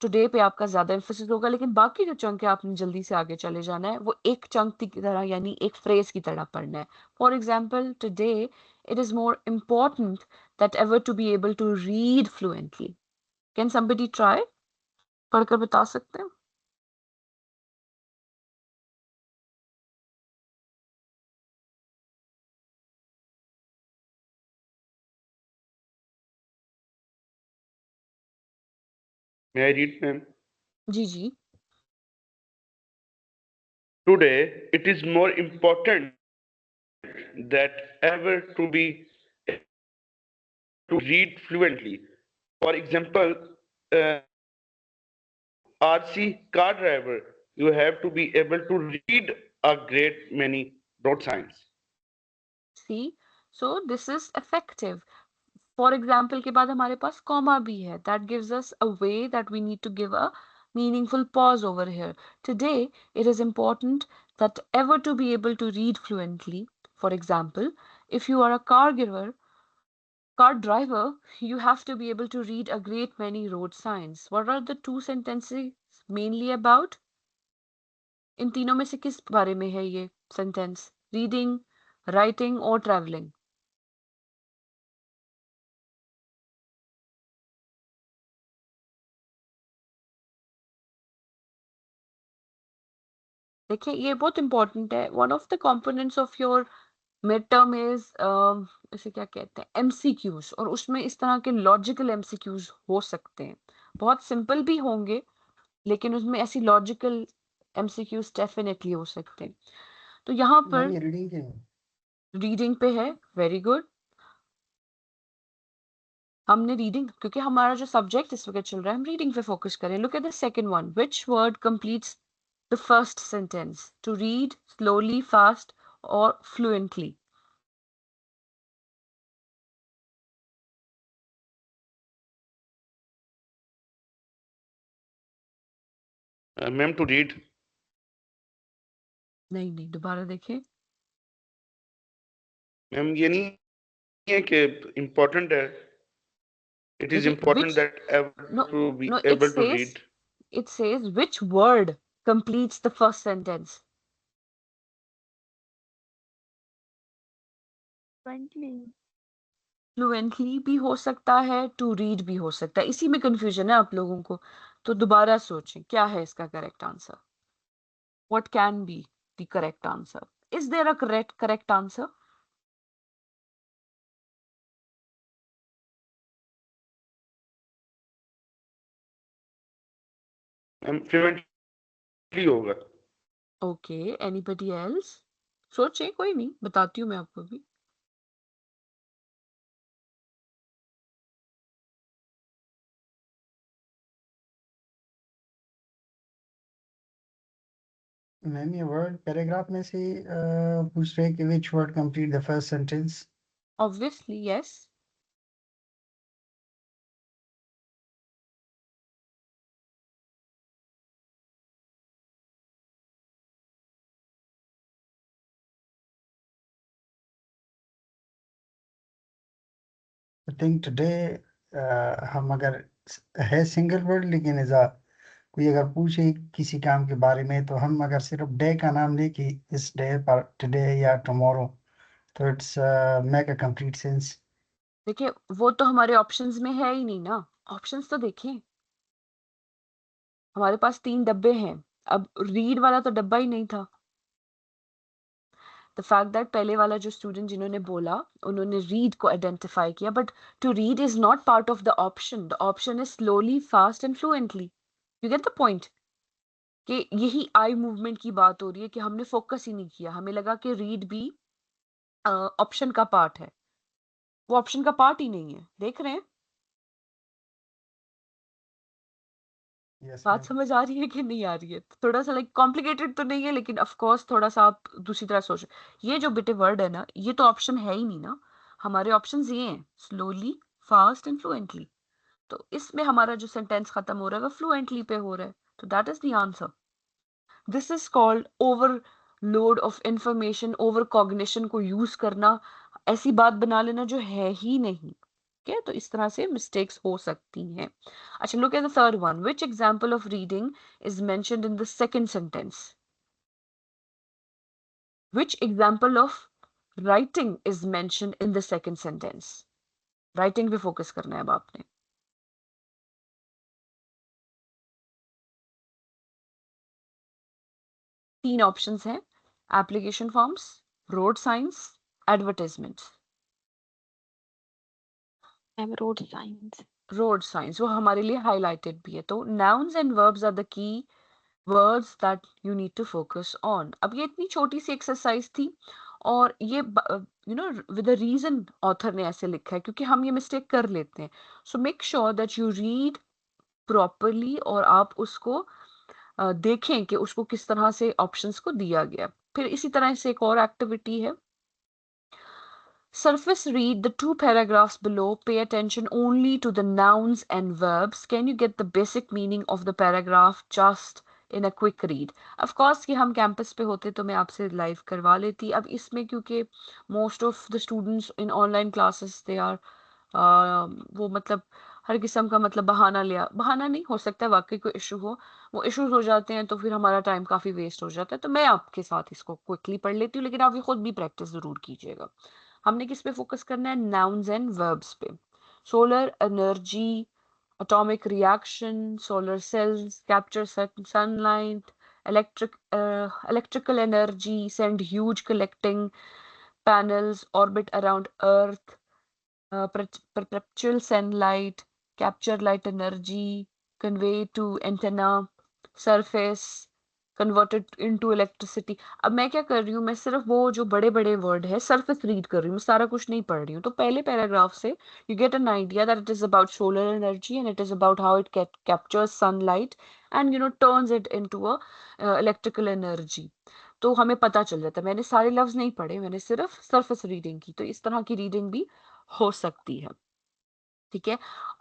टुडे पे आपका ज़्यादा एम्फेसिस होगा, लेकिन बाकी जो चंक है आपने जल्दी से आगे चले जाना है, वो एक चंक की तरह यानी एक फ्रेज़ की तरह पढ़ना है। For example, today it is more important that ever to be able to read fluently. Can somebody try? पढ़कर बता सकते हैं? May I read, ma'am? जी, जी। Today, it is more important that ever to be to read fluently. For example, uh, RC car driver, you have to be able to read a great many road signs. See, so this is effective. For example के बाद हमारे पास comma भी है that gives us a way that we need to give a meaningful pause over here. Today, it is important that ever to be able to read fluently. For example, if you are a car driver, you have to be able to read a great many road signs. What are the two sentences mainly about? इन तीनों में से किस बारे में है ये sentence? Reading, writing और travelling? देखिए ये बहुत इंपॉर्टेंट है. One of the components of your mid term is इसे क्या कहते हैं, एमसीक्यूज. और उसमें इस तरह के लॉजिकल एमसीक्यूज हो सकते हैं. बहुत सिंपल भी होंगे, लेकिन उसमें ऐसी लॉजिकल एमसीक्यूज डेफिनेटली हो सकते हैं. तो यहाँ पर मैम ये रीडिंग के रीडिंग पे है. Very good. हमने रीडिंग, क्योंकि हमारा जो सब्जेक्ट इस वक्त चल रहा है, हम रीडिंग पे फोकस करें. Look at the second one. Which word completes the first sentence? To read slowly, fast और फ्लुएंटली. Ma'am, to read. नहीं नहीं, दोबारा देखें. Ma'am, ये नहीं है कि important है. It is देखिए important which, that ever no to be no, able to read. it says which word completes the first sentence. Fluently. Fluently भी हो सकता है, टू रीड भी हो सकता है. इसी में कंफ्यूजन है आप लोगों को. तो दोबारा सोचें क्या है इसका correct answer. What can be the correct answer? Is there a correct answer? Ma'am, fluently होगा. Okay, anybody else? सोचें, कोई नहीं, बताती हूँ मैं आपको भी. मैम ये वर्ड पैराग्राफ में से पूछ रहे हैं कि which word complete the first sentence. Obviously yes. I think today हम अगर है सिंगल वर्ड, लेकिन एज अ कोई अगर पूछे किसी काम के बारे में, तो हम अगर सिर्फ डे का नाम ले कि इस डे पर टुडे या टुमारो, तो it's make a complete sense. देखिए वो तो हमारे ऑप्शंस में है ही नहीं ना. ऑप्शंस तो देखिए, हमारे पास 3 डब्बे हैं. अब रीड वाला तो डब्बा ही नहीं था. द फैक्ट दैट पहले वाला जो स्टूडेंट जिन्होंने बोला, उन्होंने रीड को आइडेंटिफाई किया, but to read is not part of the option. The option is slowly, fast and fluently. You get the point? कि यही आई मूवमेंट की बात हो रही है कि हमने फोकस ही नहीं किया. हमें लगा कि रीड भी ऑप्शन का पार्ट है. वो ऑप्शन का पार्ट ही नहीं है. देख रहे हैं? यस बात मैम. समझ आ रही है कि नहीं आ रही है? थोड़ा सा लाइक कॉम्प्लिकेटेड तो नहीं है, लेकिन ऑफ कोर्स थोड़ा सा आप दूसरी तरह सोच. ये जो बिटे वर्ड है ना, ये तो ऑप्शन है ही नहीं ना. हमारे ऑप्शंस ये हैं, स्लोली, फास्ट एंड फ्लुएंटली. तो इसमें हमारा जो सेंटेंस खत्म हो रहा है वो फ्लुएंटली पे हो रहा है. तो that is the answer. This is called overload of information, over cognition को यूज करना. ऐसी बात बना लेना जो है ही नहीं। ठीक है, तो इस तरह से मिस्टेक्स हो सकती हैं। अच्छा, look at the third one, which example of reading is mentioned in the second sentence? Which example of writing is mentioned in the second sentence? Writing पे फोकस करना है अब आपने। तीन ऑप्शंस हैं, application forms, road science, advertisements. Ma'am road science. Road science वो हमारे लिए हाईलाइटेड भी है। तो nouns and verbs are the key words that you need to focus on। अब ये इतनी छोटी सी एक्सरसाइज थी और ये विद अ रीजन ऑथर ने ऐसे लिखा है, क्योंकि हम ये मिस्टेक कर लेते हैं। So make sure that you read properly और आप उसको देखें कि उसको किस तरह से ऑप्शंस को दिया गया। फिर इसी तरह से एक और एक्टिविटी है, surface read the two paragraphs below, pay attention only to the nouns and verbs, can you get the basic meaning of the paragraph just in a quick read? Of course कि हम campus पे होते तो मैं आपसे live करवा लेती। अब इसमें क्योंकि most of the students in online classes they are वो मतलब हर किस्म का मतलब बहाना नहीं हो सकता है, वाकई कोई इशू हो, वो इश्यूज हो जाते हैं तो फिर हमारा टाइम काफी वेस्ट हो जाता है। तो मैं आपके साथ इसको क्विकली पढ़ लेती हूँ, लेकिन आप ये खुद भी प्रैक्टिस जरूर कीजिएगा। हमने किस पे फोकस करना है? नाउन्स एंड वर्ब्स पे। Solar energy, atomic reaction, solar cells capture sunlight, electrical energy, send huge collecting panels, orbit around Earth, perpetual sunlight, capture light energy, convey to antenna, surface, converted into electricity। अब मैं क्या कर रही हूँ, मैं सिर्फ वो जो बड़े बड़े वर्ड है सरफेस रीड कर रही हूँ, मैं सारा कुछ नहीं पढ़ रही हूँ। तो पहले पैराग्राफ से you get an idea that it is about solar energy and it is about how it captures sunlight and turns it into a electrical energy। तो हमें पता चल जाता है। मैंने सारे लफ्ज नहीं पढ़े, मैंने सिर्फ सरफेस रीडिंग की। तो इस तरह की रीडिंग भी हो सकती है। ठीक है,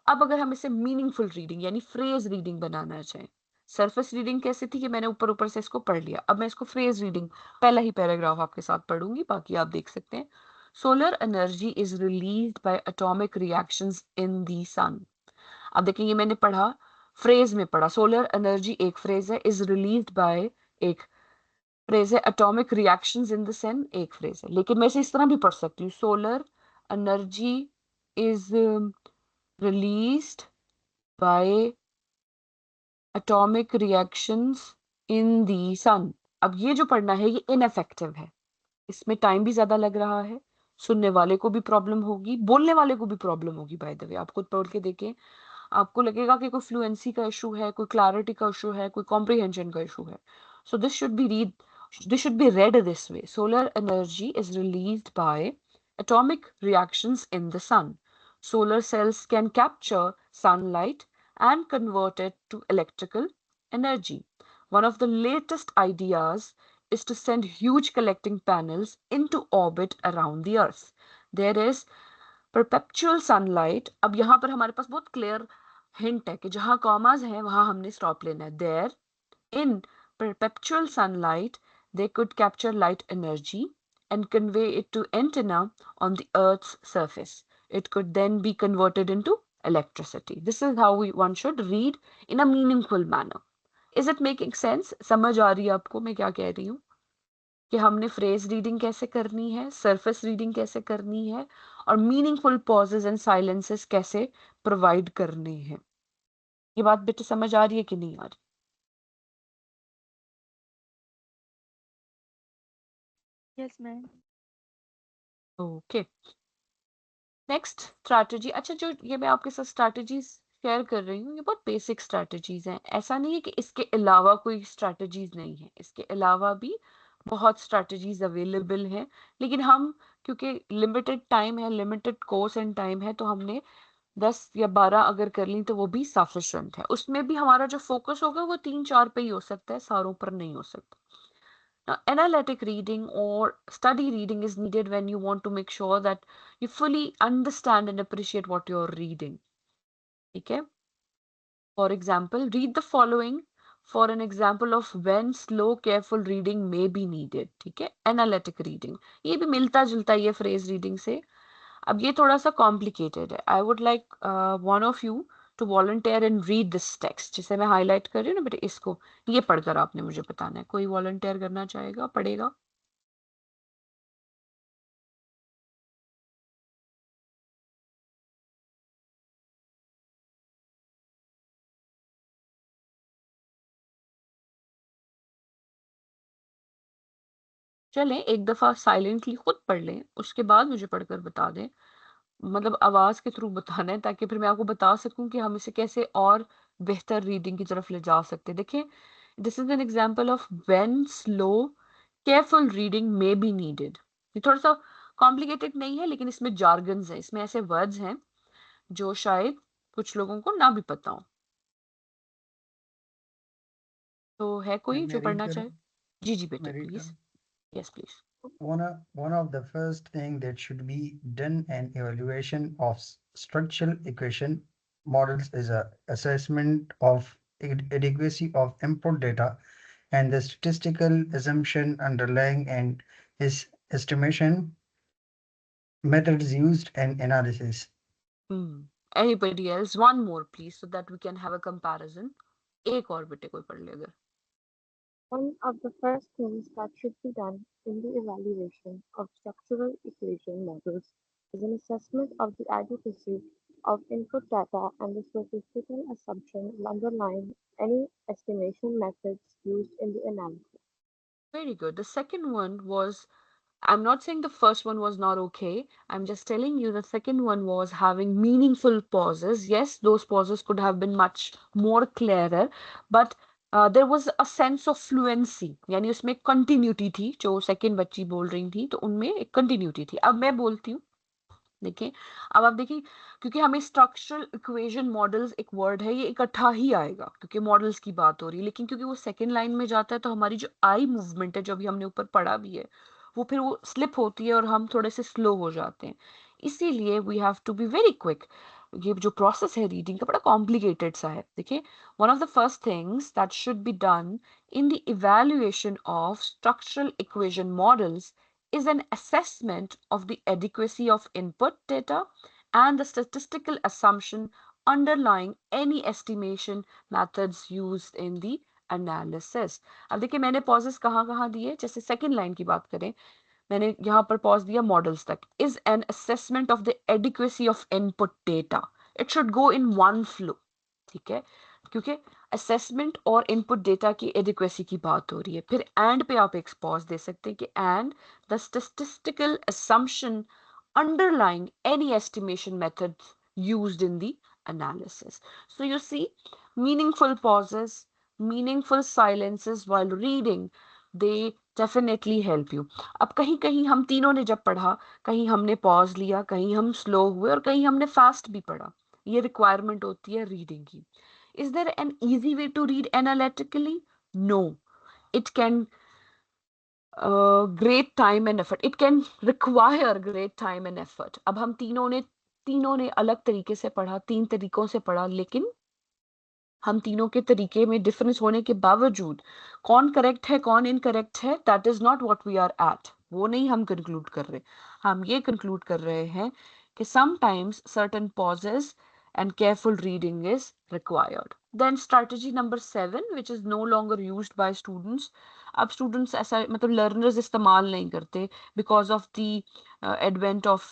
अब अगर हम इसे मीनिंगफुल रीडिंग यानी फ्रेज रीडिंग बनाना चाहें, सरफेस रीडिंग कैसे थी कि मैंने ऊपर ऊपर से इसको पढ़ लिया, अब मैं इसको फ्रेज रीडिंग पहला ही पैराग्राफ आपके साथ पढ़ूंगी, बाकी आप देख सकते हैं। Solar energy is released by atomic reactions in the sun. अब देखेंगे मैंने पढ़ा, फ्रेज में पढ़ा, सोलर एनर्जी एक फ्रेज है, इज रिलीज्ड बाय एक फ्रेज है, atomic reactions in the sun एक फ्रेज है। लेकिन मैं इसे इस तरह भी पढ़ सकती हूँ, solar energy is released by atomic reactions in the sun। अब ये जो पढ़ना है ये इनफेक्टिव है, इसमें टाइम भी ज्यादा लग रहा है, सुनने वाले को भी प्रॉब्लम होगी, बोलने वाले को भी प्रॉब्लम होगी। बाय द वे आप खुद पढ़ के देखें, आपको लगेगा कि कोई फ्लुएंसी का इशू है, कोई क्लैरिटी का इशू है, कोई कॉम्प्रिहेंशन का इशू है। सो this should be read this way: solar energy is released by atomic reactions in the sun. Solar cells can capture sunlight and convert it to electrical energy. One of the latest ideas is to send huge collecting panels into orbit around the earth. There is perpetual sunlight। अब यहाँ पर हमारे पास बहुत clear hint है कि जहाँ commas है वहां हमने स्टॉप लेना है। There in perpetual sunlight they could capture light energy and convey it to antenna on the earth's surface. It could then be converted into electricity. This is how one should read in a meaningful manner. Is it making sense? समझ आ रही है आपको मैं क्या कह रही हूँ कि हमने फ्रेज रीडिंग कैसे करनी है, सरफेस रीडिंग कैसे करनी है और मीनिंगफुल पॉजेज एंड साइलेंसेस कैसे प्रोवाइड करने हैं। ये बात बेटे समझ आ रही है कि नहीं आ रही? Yes ma'am. Okay, next strategy. अच्छा, जो ये मैं आपके साथ स्ट्रैटेजीज शेयर कर रही हूँ ये बहुत बेसिक स्ट्रैटेजीज हैं, ऐसा नहीं है कि इसके अलावा कोई स्ट्रैटेजीज नहीं है, इसके अलावा भी बहुत स्ट्रैटेजीज अवेलेबल हैं। लेकिन हम क्योंकि लिमिटेड टाइम है, लिमिटेड कोर्स एंड टाइम है, तो हमने 10 या 12 अगर कर ली तो वो भी सफिशिएंट है। उसमें भी हमारा जो फोकस होगा वो 3-4 पे ही हो सकता है, सारों पर नहीं हो सकता। Now, analytic reading or study reading is needed when you want to make sure that you fully understand and appreciate what you're reading. Okay? For example, read the following for an example of when slow careful reading may be needed, ठीक है, analytic reading, ये भी मिलता जुलता ही है phrase reading से। अब ये थोड़ा सा कॉम्प्लिकेटेड है। I would like one of you to volunteer and read this text, जिसे मैं हाईलाइट कर रही हूँ ना बेटे, इसको ये पढ़कर आपने मुझे बताना है। कोई वॉलंटियर करना चाहेगा, पढ़ेगा? चलें एक दफा साइलेंटली खुद पढ़ लें, उसके बाद मुझे पढ़कर बता दें, मतलब आवाज के थ्रू बताना है, ताकि फिर मैं आपको बता सकूं कि हम इसे कैसे और बेहतर रीडिंग की तरफ ले जा सकते हैं। देखिए, this is an example of when slow careful reading may be needed. ये थोड़ा सा कॉम्प्लिकेटेड नहीं है, लेकिन इसमें जार्गन्स हैं, इसमें ऐसे वर्ड्स हैं जो शायद कुछ लोगों को ना भी पता हो। तो है कोई जो मैं रीड पढ़ना करूं? चाहे? जी जी बेटे मैं रीड प्लीज। करूं? Yes please. One of the first thing that should be done an evaluation of structural equation models is a assessment of adequacy of input data and the statistical assumption underlying and his estimation methods used in analysis. Anybody else? One more please, so that we can have a comparison. एक और बेटे कोई पढ़ ले अगर। One of the first things that should be done in the evaluation of structural equation models is an assessment of the adequacy of input data and the statistical assumptions underlying any estimation methods used in the analysis. Very good. The second one was, I'm not saying the first one was not okay. I'm just telling you the second one was having meaningful pauses. Yes, those pauses could have been much more clearer, but there was a sense of fluency. यानी उसमें continuity थी, जो second बच्ची बोल रही थी, तो उनमें एक continuity थी। अब मैं बोलती हूँ, देखिए, अब आप देखिए, क्योंकि हमें स्ट्रक्चरल इक्वेशन मॉडल्स एक वर्ड है, ये इकट्ठा ही आएगा क्योंकि मॉडल्स की बात हो रही है, लेकिन क्योंकि वो सेकंड लाइन में जाता है तो हमारी जो आई मूवमेंट है, जो अभी हमने ऊपर पढ़ा भी है, वो फिर वो स्लिप होती है और हम थोड़े से स्लो हो जाते हैं। इसीलिए we have to be very quick. ये जो प्रोसेस है रीडिंग का बड़ा कॉम्प्लिकेटेड सा है। देखिए, one of the first things that should be done in the evaluation of structural equation models is an assessment of the adequacy of input data and the statistical assumption underlying any estimation methods used in the analysis. अब देखिए, मैंने pauses कहाँ कहाँ दिए, जैसे second line की बात करें, मैंने यहाँ पर पॉज दिया मॉडल्स तक। Is an assessment of the adequacy of input data, it should go in one flow, ठीक है, क्योंकि असेसमेंट और इनपुट डेटा की एडिक्वेसी की बात हो रही है। फिर एंड पे आप एक पॉज दे सकते हैं कि and the statistical assumption underlying any estimation methods used in the analysis. So you see, meaningful pauses, meaningful silences while reading, they definitely help you. अब कहीं कहीं हम तीनों ने जब पढ़ा, कहीं हमने पॉज लिया, कहीं हम स्लो हुए और कहीं हमने फास्ट भी पढ़ा। ये रिक्वायरमेंट होती है रीडिंग की। Is there an easy way to read analytically? No. It can great time and effort. It can require great time and effort. अब हम तीनों ने अलग तरीके से पढ़ा, तीन तरीकों से पढ़ा, लेकिन हम तीनों के तरीके में डिफरेंस होने के बावजूद कौन करेक्ट है कौन इनकरेक्ट है, that is not what we are at, वो नहीं हम कंक्लूड कर रहे। हम ये कंक्लूड कर रहे हैं कि sometimes certain pauses and careful reading is required. Then strategy number 7, which is no longer used by students. अब students ऐसा मतलब learners इस्तेमाल नहीं करते because of the advent of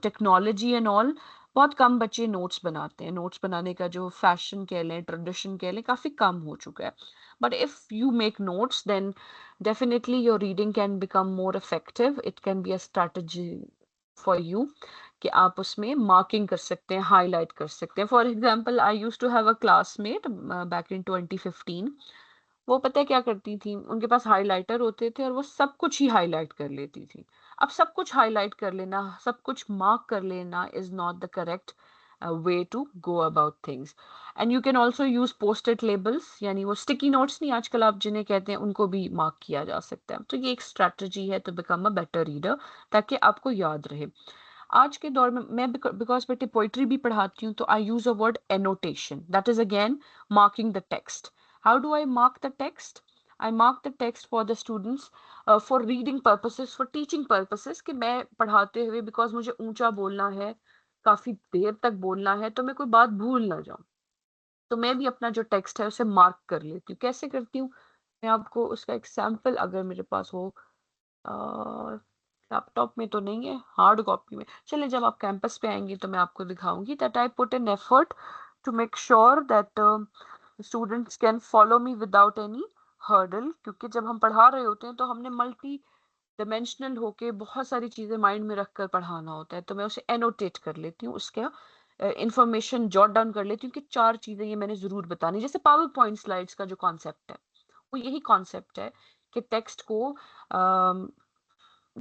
technology and all. बहुत कम बच्चे नोट्स बनाते हैं, नोट्स बनाने का जो फैशन कह लें, ट्रेडिशन कह लें, काफ़ी कम हो चुका है। But if you make notes then definitely your reading can become more effective. It can be a strategy for you कि आप उसमें मार्किंग कर सकते हैं, हाईलाइट कर सकते हैं। For example, I use to have a classmate back in 2015। वो पता है क्या करती थी, उनके पास हाइलाइटर होते थे और वो सब कुछ ही हाईलाइट कर लेती थी। अब सब कुछ हाईलाइट कर लेना, सब कुछ मार्क कर लेना is not the correct way to go about things. And you can also use posted labels, यानी वो स्टिकी नोट्स नहीं आजकल आप जिन्हें कहते हैं, उनको भी मार्क किया जा सकता है। तो ये एक स्ट्रैटेजी है to become a better reader, ताकि आपको याद रहे। आज के दौर में मैं बिकॉज बेटे पोइट्री भी पढ़ाती हूँ, तो I use a word annotation, that is again marking the text. How do I mark the text? I mark the text for the students, for reading purposes, for teaching purposes, कि मैं पढ़ाते हुए, because मुझे ऊंचा बोलना है, काफी देर तक बोलना है, तो मैं कोई बात भूल ना जाऊं, तो मैं भी अपना जो टेक्स्ट है उसे मार्क कर लेती हूँ। कैसे करती हूँ, मैं आपको उसका एग्जाम्पल अगर मेरे पास हो, लैपटॉप में तो नहीं है, हार्ड कॉपी में, चलिए जब आप कैंपस पे आएंगे तो मैं आपको दिखाऊंगी, that I put an effort to make sure that students can follow me without any hurdle, क्योंकि जब हम पढ़ा रहे होते हैं तो हमने मल्टी डिमेंशनल होके बहुत सारी चीजें माइंड में रखकर पढ़ाना होता है, तो मैं उसे एनोटेट कर लेती हूँ, उसका इंफॉर्मेशन जॉट डाउन कर लेती हूँ कि 4 चीजें ये मैंने जरूर बतानी। जैसे पावर पॉइंट स्लाइड्स का जो कॉन्सेप्ट है, वो यही कॉन्सेप्ट है कि टेक्स्ट को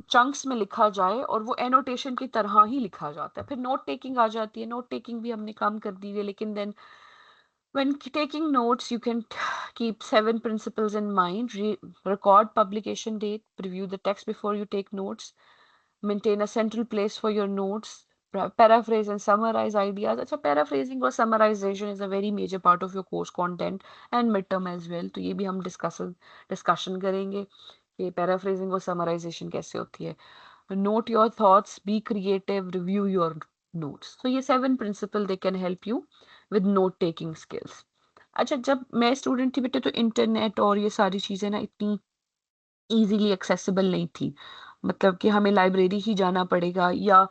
चंक्स में लिखा जाए और वो एनोटेशन की तरह ही लिखा जाता है। फिर नोट टेकिंग आ जाती है, नोट टेकिंग भी हमने कम कर दी है, लेकिन then when taking notes, you can keep 7 principles in mind. Record publication date, preview the text before you take notes, maintain a central place for your notes, paraphrase and summarize ideas. अच्छा, paraphrasing और summarization is a very major part of your course content and midterm as well. तो ये भी हम discussion करेंगे कि paraphrasing और summarization कैसे होती है. Note your thoughts, be creative, review your notes. So ये 7 principle they can help you with note taking skills. अच्छा, जब मैं स्टूडेंट थी बेटे तो इंटरनेट और ये सारी चीजें ना इतनी इजीली एक्सेसिबल नहीं थी, मतलब कि हमें लाइब्रेरी ही जाना पड़ेगा, या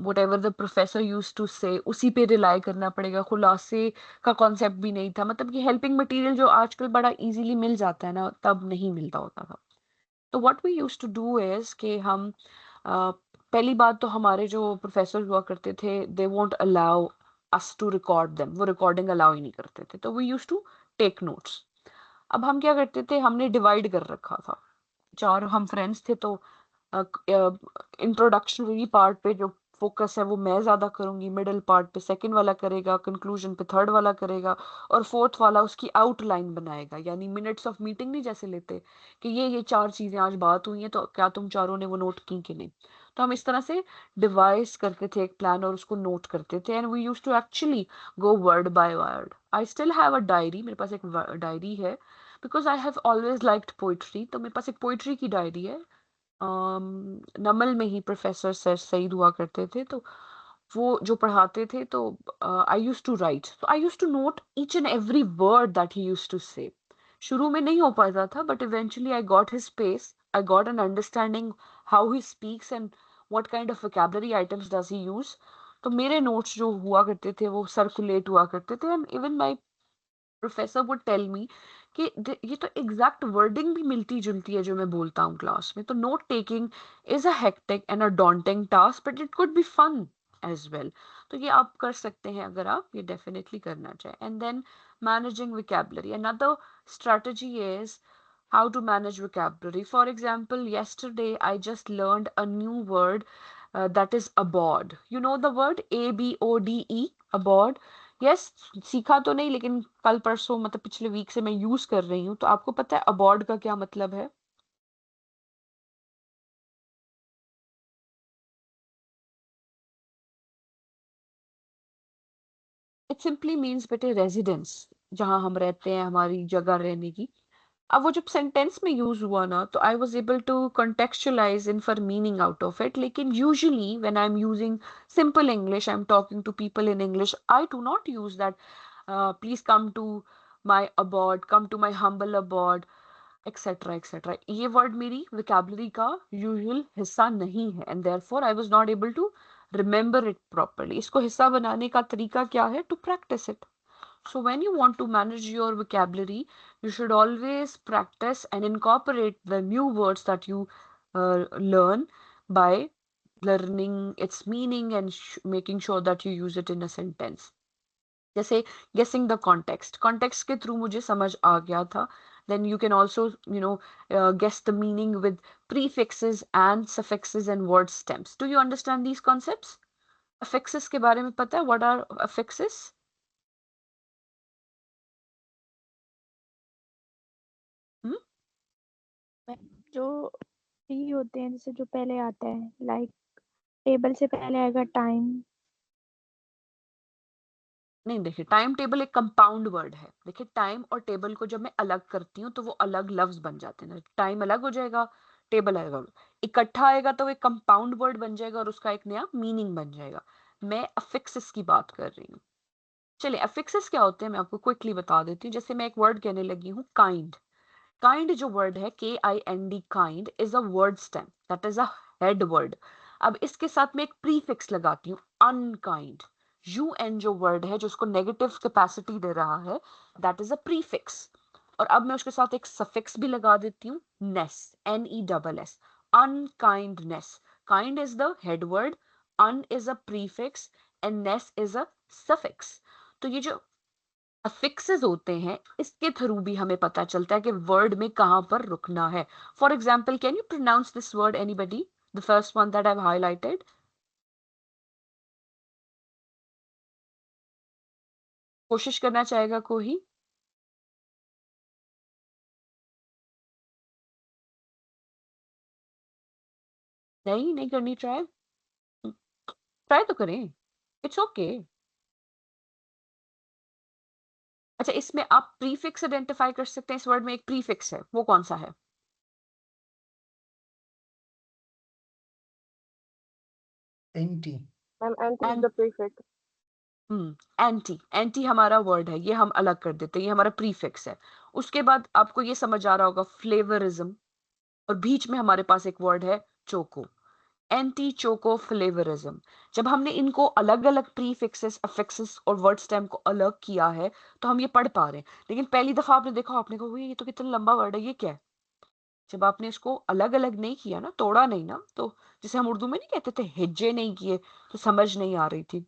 whatever the professor used to say उसी पे रिलाई करना पड़ेगा, खुलासे का कॉन्सेप्ट भी नहीं था, मतलब कि हेल्पिंग मटेरियल जो आजकल बड़ा इजीली मिल जाता है ना, तब नहीं मिलता होता था। तो what we used to do is कि हम पहली बात तो हमारे जो प्रोफेसर हुआ करते थे, they won't allow us to record them, वो रिकॉर्डिंग अलाउ ही नहीं करते थे, तो we used to take notes. अब हम क्या करते थे, हमने डिवाइड कर रखा था, 4 हम फ्रेंड्स थे, तो इंट्रोडक्शनरी पार्ट पे जो फोकस है वो मैं ज्यादा करूंगी, मिडिल पार्ट पे सेकंड वाला करेगा, कंक्लूजन पे थर्ड वाला करेगा, और फोर्थ वाला उसकी आउटलाइन बनाएगा, यानी मिनट्स ऑफ मीटिंग नहीं जैसे लेते कि ये 4 चीजें आज बात हुई हैं, तो क्या तुम चारों ने वो नोट की कि नहीं। तो हम इस तरह से डिवाइस करते थे एक प्लान और उसको नोट करते थे, and we used to actually go word by word. I still have a diary, मेरे पास एक डायरी है, because I have always liked poetry, तो मेरे पास एक पोइट्री की डायरी है। नमल में ही प्रोफेसर सर सईद हुआ करते थे, तो वो जो पढ़ाते थे, तो आई यूज टू राइट, तो I use to note each and every word that he use to say. शुरू में नहीं हो पाता था, but eventually I got his pace, I got an understanding how he speaks and what kind of vocabulary items does he use. तो मेरे notes जो हुआ करते थे वो सर्कुलेट हुआ करते थे, and even my professor would tell me कि ये तो एग्जैक्ट वर्डिंग भी मिलती जुलती है जो मैं बोलता हूँ क्लास में। तो note taking is a hectic and a daunting task, but it could be fun as well. तो ये आप कर सकते हैं अगर आप ये डेफिनेटली करना चाहें। And then managing vocabulary, another strategy is how to manage vocabulary. For example, yesterday I just learned a new word, that is abode. You know the word ABODE, abode? Yes, सीखा तो नहीं, लेकिन कल परसों मतलब पिछले वीक से मैं यूज कर रही हूँ। तो आपको पता है अबॉर्ड का क्या मतलब है? इट सिंपली मीन्स बेटे रेजिडेंस, जहाँ हम रहते हैं, हमारी जगह रहने की। अब वो जब सेंटेंस में यूज हुआ ना, तो I was able to contextualise infer meaning out of it, लेकिन usually when I am using simple English, I am talking to people in English, I do not use that please come to my abode, come to my humble abode, etcetera etcetera. ये word मेरी vocabulary का usual हिस्सा नहीं है, and therefore I was not able to remember it properly. इसको हिस्सा बनाने का तरीका क्या है? To practice it. So when you want to manage your vocabulary, you should always practice and incorporate the new words that you learn by learning its meaning and making sure that you use it in a sentence. जैसे guessing the context, context के through मुझे समझ आ गया था। Then you can also guess the meaning with prefixes and suffixes and word stems. Do you understand these concepts? Affixes के बारे में पता है? What are affixes? जो फ्री होते हैं, जैसे जो पहले आता है, लाइक टेबल से पहले आएगा टाइम, नहीं, देखिए टाइम टेबल एक कंपाउंड वर्ड है। देखिए टाइम और टेबल को जब मैं अलग करती हूँ तो वो अलग लफ्ज बन जाते हैं ना। टाइम अलग हो जाएगा, टेबल अलग होगा। इकट्ठा आएगा तो एक कंपाउंड वर्ड बन जाएगा और उसका एक नया मीनिंग बन जाएगा। मैं अफिक्सिस की बात कर रही हूँ। चलिए अफिक्सिस क्या होते हैं मैं आपको क्विकली बता देती हूँ। जैसे मैं एक वर्ड कहने लगी हूँ काइंड। काइंड जो वर्ड है KIND, kind is a word stem, that is a head word. अब इसके साथ मैं एक प्रीफिक्स लगाती हूँ अनकाइंड। UN जो वर्ड है जो उसको नेगेटिव कैपेसिटी दे रहा है, दैट इज अ प्रीफिक्स। और अब मैं उसके साथ एक सफिक्स भी लगा देती हूँ ness, NESS, unkindness. Kind is the head word, un is a prefix and ness is a suffix. तो ये जो अफिक्सेस होते हैं इसके थ्रू भी हमें पता चलता है कि वर्ड में कहां पर रुकना है। For example, can you pronounce this word anybody, the first one that I have highlighted? कोशिश करना चाहेगा कोई? नहीं, नहीं करनी ट्राई? ट्राई तो करें, इट्स ओके। अच्छा, इसमें आप प्रीफिक्स आइडेंटिफाई कर सकते हैं। इस वर्ड में एक प्रीफिक्स है, वो कौन सा है? Anti. And anti is and the prefix. Anti, anti हमारा वर्ड है, ये हम अलग कर देते हैं, ये हमारा प्रीफिक्स है। उसके बाद आपको ये समझ आ रहा होगा फ्लेवरिज्म, और बीच में हमारे पास एक वर्ड है चोको, एंटी चोको फ्लेवरिज्म। जब हमने इनको अलग अलग प्रीफिक्सेस, अफिक्सेस और वर्ड स्टेम को अलग किया है तो हम ये पढ़ पा रहे हैं। लेकिन पहली दफा आपने देखा, आपने कहा ये तो कितना लंबा वर्ड है, ये क्या है? जब आपने इसको अलग अलग नहीं किया ना, तोड़ा नहीं ना, तो जिसे हम उर्दू में नहीं कहते थे हिज्जे नहीं किए, तो समझ नहीं आ रही थी।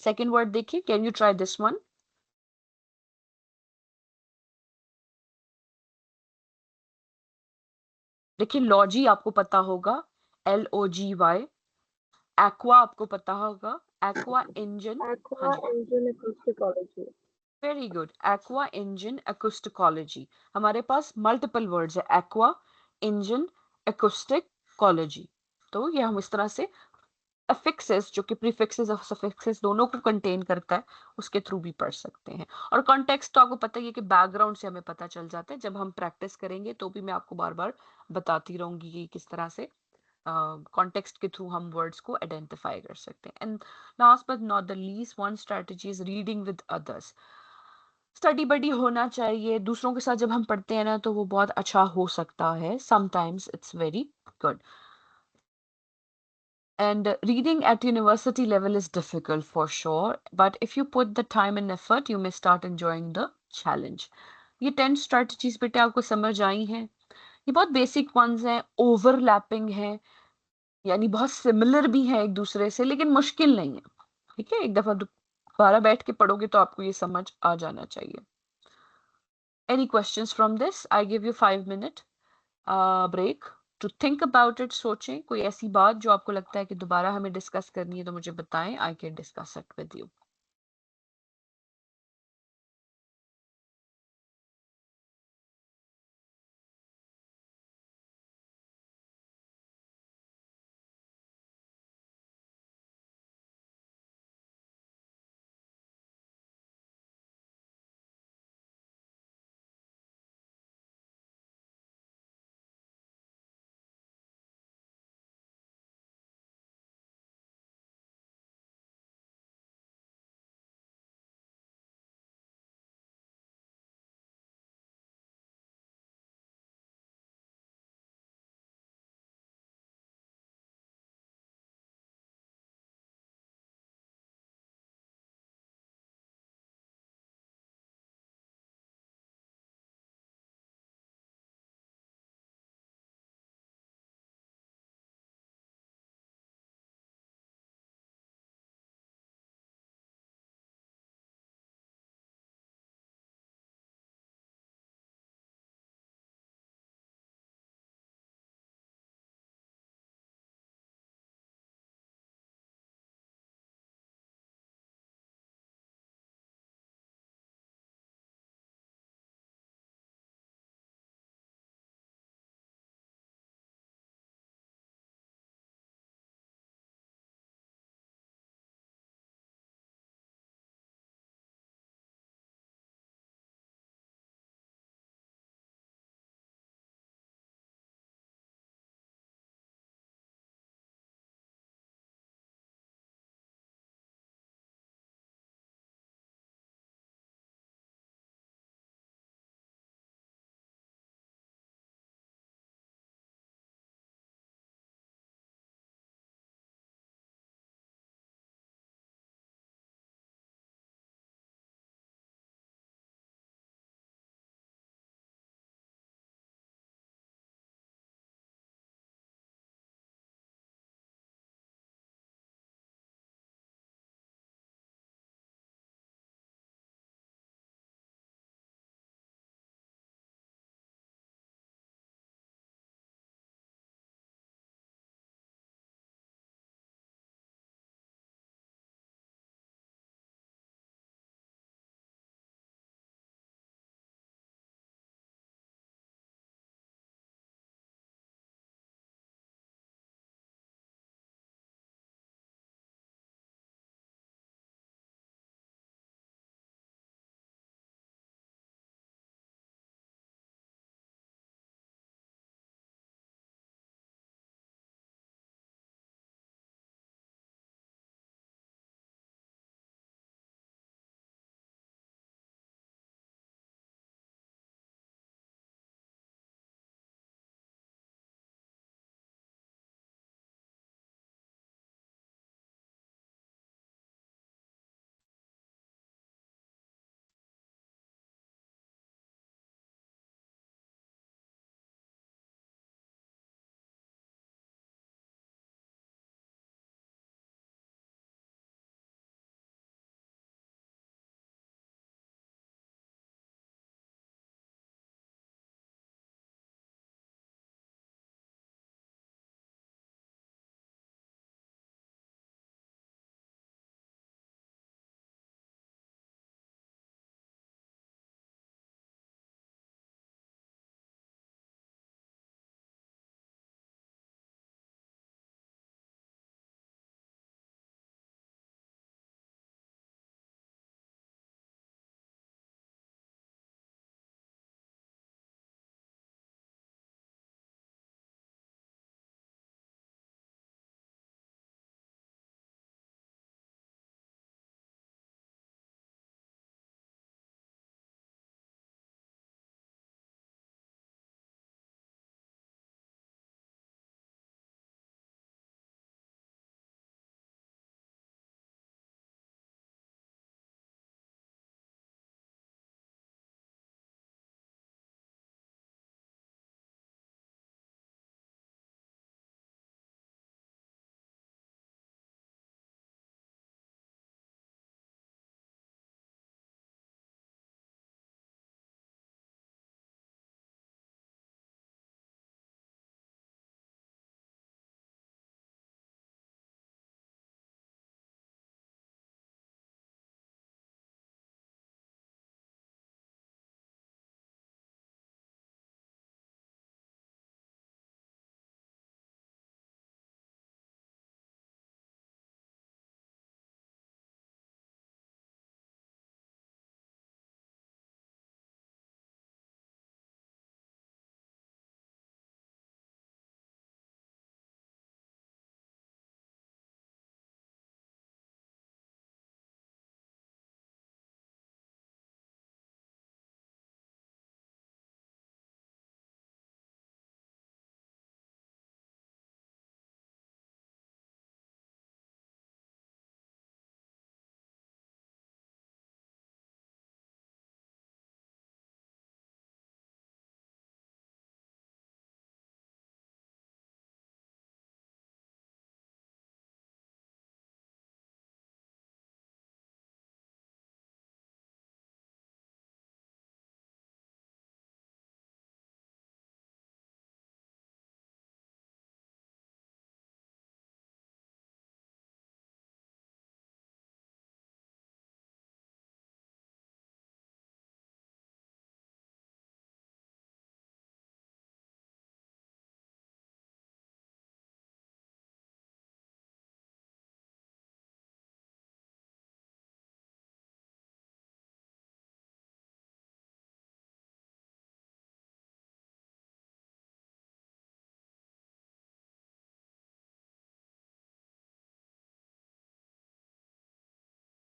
सेकेंड वर्ड देखिए, can you try this one? देखिए लॉजी आपको पता होगा, LOGY। एक्वा आपको पता होगा, एक्वा इंजन। हाँ Aqua जी, engine acousticology. Very good, aqua engine acousticology. हमारे पास मल्टीपल वर्ड्स है, एक्वा इंजन एकोस्टिकोलॉजी। तो ये हम इस तरह से अफिक्सेस जो कि प्रीफिक्सेस और सफिक्सेस दोनों को कंटेन करता है उसके थ्रू भी पढ़ सकते हैं। और कॉन्टेक्स्ट तो आपको पता ही है कि बैकग्राउंड से हमें पता चल जाता है। जब हम प्रैक्टिस करेंगे तो भी मैं आपको बार बार बताती रहूंगी कि किस तरह से कॉन्टेक्स्ट के थ्रू हम वर्ड्स को आइडेंटिफाई कर सकते हैं। And last but not the least, one strategy is reading with others. Study buddy होना चाहिए, दूसरों के साथ जब हम पढ़ते हैं ना तो वो बहुत अच्छा हो सकता है, sometimes it's very good. And reading at university level is difficult for sure, but if you put the time and effort, you may start enjoying the challenge. ये 10 strategies बेटे आपको समझ आई हैं? ये बहुत बेसिक ones हैं, ओवरलैपिंग हैं, यानी बहुत सिमिलर भी है एक दूसरे से, लेकिन मुश्किल नहीं है। ठीक है, एक दफा दोबारा बैठ के पढ़ोगे तो आपको ये समझ आ जाना चाहिए। Any questions from this? I give you 5 minute break to think about it. सोचें कोई ऐसी बात जो आपको लगता है कि दोबारा हमें डिस्कस करनी है तो मुझे बताएं, I can discuss it with you.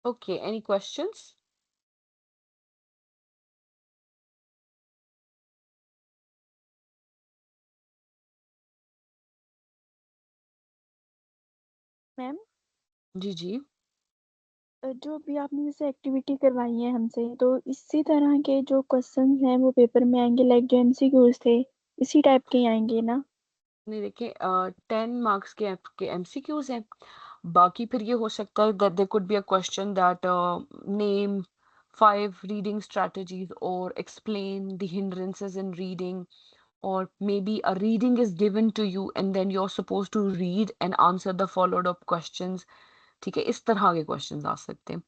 Okay, any questions? Ma'am, जी जी। जो अभी आपने जैसे एक्टिविटी करवाई है हमसे, तो इसी तरह के जो क्वेश्चन हैं वो पेपर में आएंगे, लाइक जो एमसीक्यूज थे, इसी टाइप के ही आएंगे ना? नहीं देखिए, 10 मार्क्स के एमसीक्यूज हैं। बाकी फिर ये हो सकता है that there could be a question that name 5 reading strategies or explain the hindrances in reading, or maybe a reading is given to you and then you're supposed to read and answer the followed up questions। ठीक है, इस तरह के questions आ सकते हैं।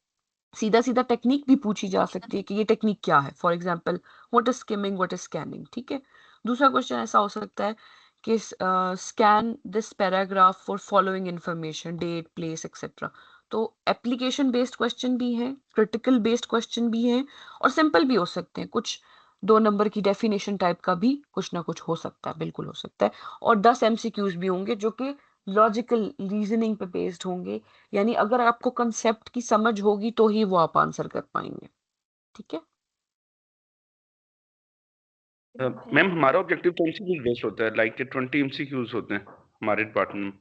सीधा सीधा technique भी पूछी जा सकती है कि ये टेक्निक क्या है, for example what is skimming, what is scanning. ठीक है, दूसरा क्वेश्चन ऐसा हो सकता है कि scan this paragraph for following information, date, place etcetera. तो एप्लीकेशन बेस्ड क्वेश्चन भी हैं, क्रिटिकल बेस्ड क्वेश्चन भी हैं, और सिंपल भी हो सकते हैं। कुछ 2 नंबर की डेफिनेशन टाइप का भी कुछ ना कुछ हो सकता है, बिल्कुल हो सकता है। और 10 MCQs भी होंगे जो कि लॉजिकल रीजनिंग पे बेस्ड होंगे, यानी अगर आपको कंसेप्ट की समझ होगी तो ही वो आप आंसर कर पाएंगे। ठीक है। मैम हमारा ऑब्जेक्टिव तो एमसीक्यूज बेस्ड होता है, लाइक 20 एमसीक्यूज होते हैं हमारे डिपार्टमेंट में।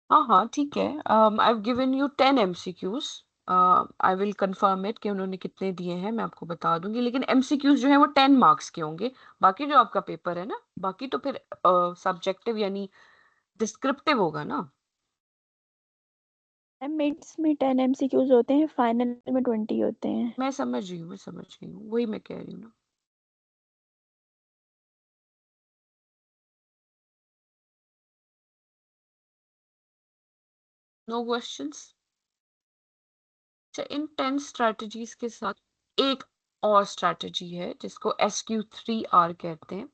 हाँ हाँ ठीक है, I have given you 10 MCQs। I will confirm it कि उन्होंने कितने दिए हैं, मैं आपको बता दूंगी, लेकिन MCQs जो है वो 10 मार्क्स के होंगे। बाकी जो आपका पेपर है ना, बाकी तो फिर सब्जेक्टिव यानी डिस्क्रिप्टिव होगा ना। मैम, मिड्स में 10 एमसीक्यूज होते हैं, फाइनल में 20 होते हैं। मैं समझ रही हूँ, मैं समझ रही हूँ, वही मैं कह रही हूँ ना। No questions. अच्छा, इन 10 स्ट्रैटेजीज के साथ एक और स्ट्रैटेजी है जिसको SQ3R कहते हैं,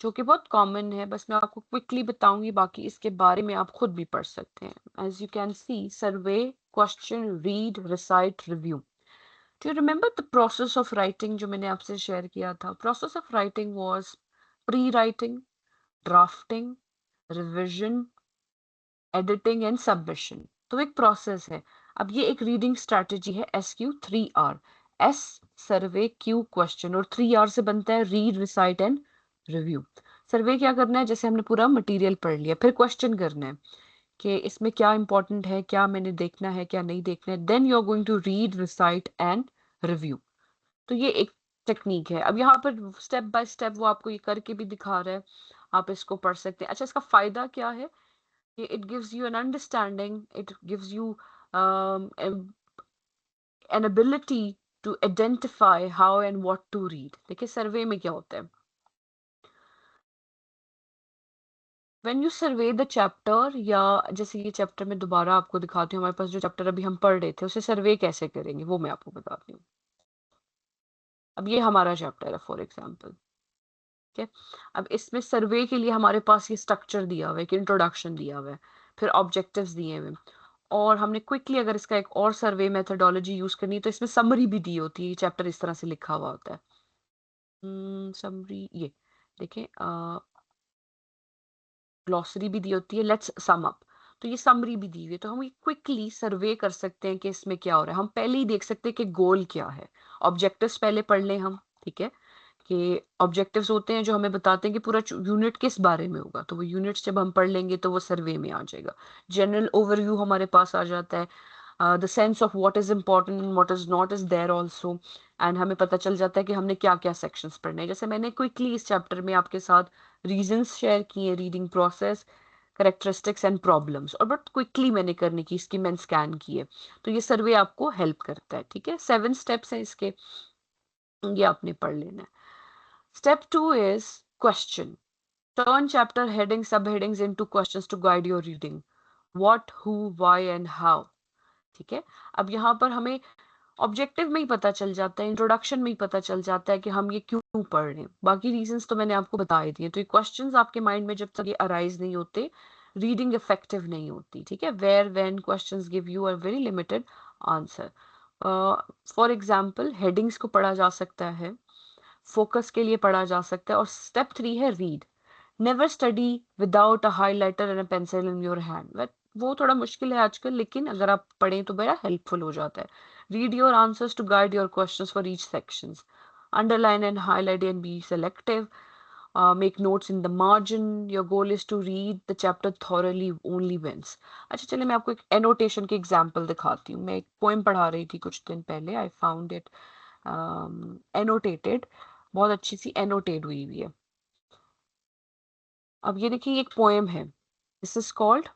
जो कि बहुत कॉमन है। बस मैं आपको क्विकली बताऊंगी, बाकी इसके बारे में आप खुद भी पढ़ सकते हैं। As you can see, survey, question, read, recite, review. Do you remember the process of writing जो मैंने आपसे शेयर किया था? Process of writing was pre writing, drafting, revision, editing and submission. तो एक प्रोसेस है। अब ये एक रीडिंग स्ट्रैटेजी है, SQ3R। S सर्वे, Q क्वेश्चन, और 3R से बनता है रीड, रिसाइट एंड रिव्यू। सर्वे क्या करना है? जैसे हमने पूरा मटेरियल पढ़ लिया, फिर क्वेश्चन करना है कि इसमें क्या इंपॉर्टेंट है, क्या मैंने देखना है, क्या नहीं देखना है। Then you are going to read, recite and review. तो ये एक टेक्निक है। अब यहाँ पर स्टेप बाय स्टेप वो आपको ये करके भी दिखा रहा है, आप इसको पढ़ सकते हैं। अच्छा, इसका फायदा क्या है? It gives you an understanding, it gives you an ability to identify how and what to read। देखिए सर्वे में क्या होता है, when you survey the chapter, या जैसे ये चैप्टर में दोबारा आपको दिखाती हूँ, हमारे पास जो चैप्टर अभी हम पढ़ रहे थे उसे सर्वे कैसे करेंगे वो मैं आपको बताती हूँ। अब ये हमारा चैप्टर है फॉर एग्जाम्पल, ठीक है। अब इसमें सर्वे के लिए हमारे पास ये स्ट्रक्चर दिया हुआ है, कि इंट्रोडक्शन दिया हुआ है, फिर ऑब्जेक्टिव्स दिए हुए हैं, और हमने क्विकली अगर इसका एक और सर्वे मेथोडोलॉजी यूज करनी है तो इसमें समरी भी दी होती है। चैप्टर इस तरह से लिखा हुआ होता है, समरी, ये देखें, ग्लॉसरी भी दी होती है, लेट्स सम अप। तो ये समरी भी दी हुई है, तो हम ये क्विकली सर्वे कर सकते हैं कि इसमें क्या हो रहा है। हम पहले ही देख सकते हैं कि गोल क्या है। ऑब्जेक्टिव्स पहले पढ़ लें हम, ठीक है, कि ऑब्जेक्टिव्स होते हैं जो हमें बताते हैं कि पूरा यूनिट किस बारे में होगा। तो वो यूनिट्स जब हम पढ़ लेंगे तो वो सर्वे में आ जाएगा। जनरल ओवरव्यू हमारे पास आ जाता है, the sense of what is important and what is not is there also, एंड हमें पता चल जाता है कि हमने क्या क्या सेक्शंस पढ़ने हैं। जैसे मैंने क्विकली इस चैप्टर में आपके साथ रीजंस शेयर किए, reading process, characteristics and problems, और बट क्विकली मैंने करने की, इसकी मैंने स्कैन की है। तो ये सर्वे आपको हेल्प करता है, ठीक है। 7 स्टेप्स हैं इसके, ये आपने पढ़ लेना है। Step 2 is question. Turn chapter headings, subheadings into questions to guide your reading. What, who, why and how. ठीक है। अब यहाँ पर हमें ऑब्जेक्टिव में ही पता चल जाता है, इंट्रोडक्शन में ही पता चल जाता है कि हम ये क्यों पढ़ रहे हैं। बाकी रीजंस तो मैंने आपको बता ही दिए। तो ये क्वेश्चंस आपके माइंड में जब तक ये अराइज नहीं होते, रीडिंग इफेक्टिव नहीं होती, ठीक है। Where when questions give you a very limited answer. For example, headings को पढ़ा जा सकता है, फोकस के लिए पढ़ा जा सकता है, और स्टेप 3 है read. Never study without a highlighter and a pencil in your hand. वो थोड़ा मुश्किल है आजकल, लेकिन अगर आप पढ़ें तो बड़ा हेल्पफुल हो जाता है. Read your answers to guide your questions for each sections. Underline and highlight and be selective. Make notes in the margin. Your goal is to read the chapter thoroughly only once. अच्छा चलिए मैं आपको एक annotation की example दिखाती हूँ. मैं एक पोएम पढ़ा रही थी कुछ दिन पहले. I found it annotated. बहुत अच्छी सी एनोटेट हुई हुई है. अब ये देखिए एक पोएम है. This is called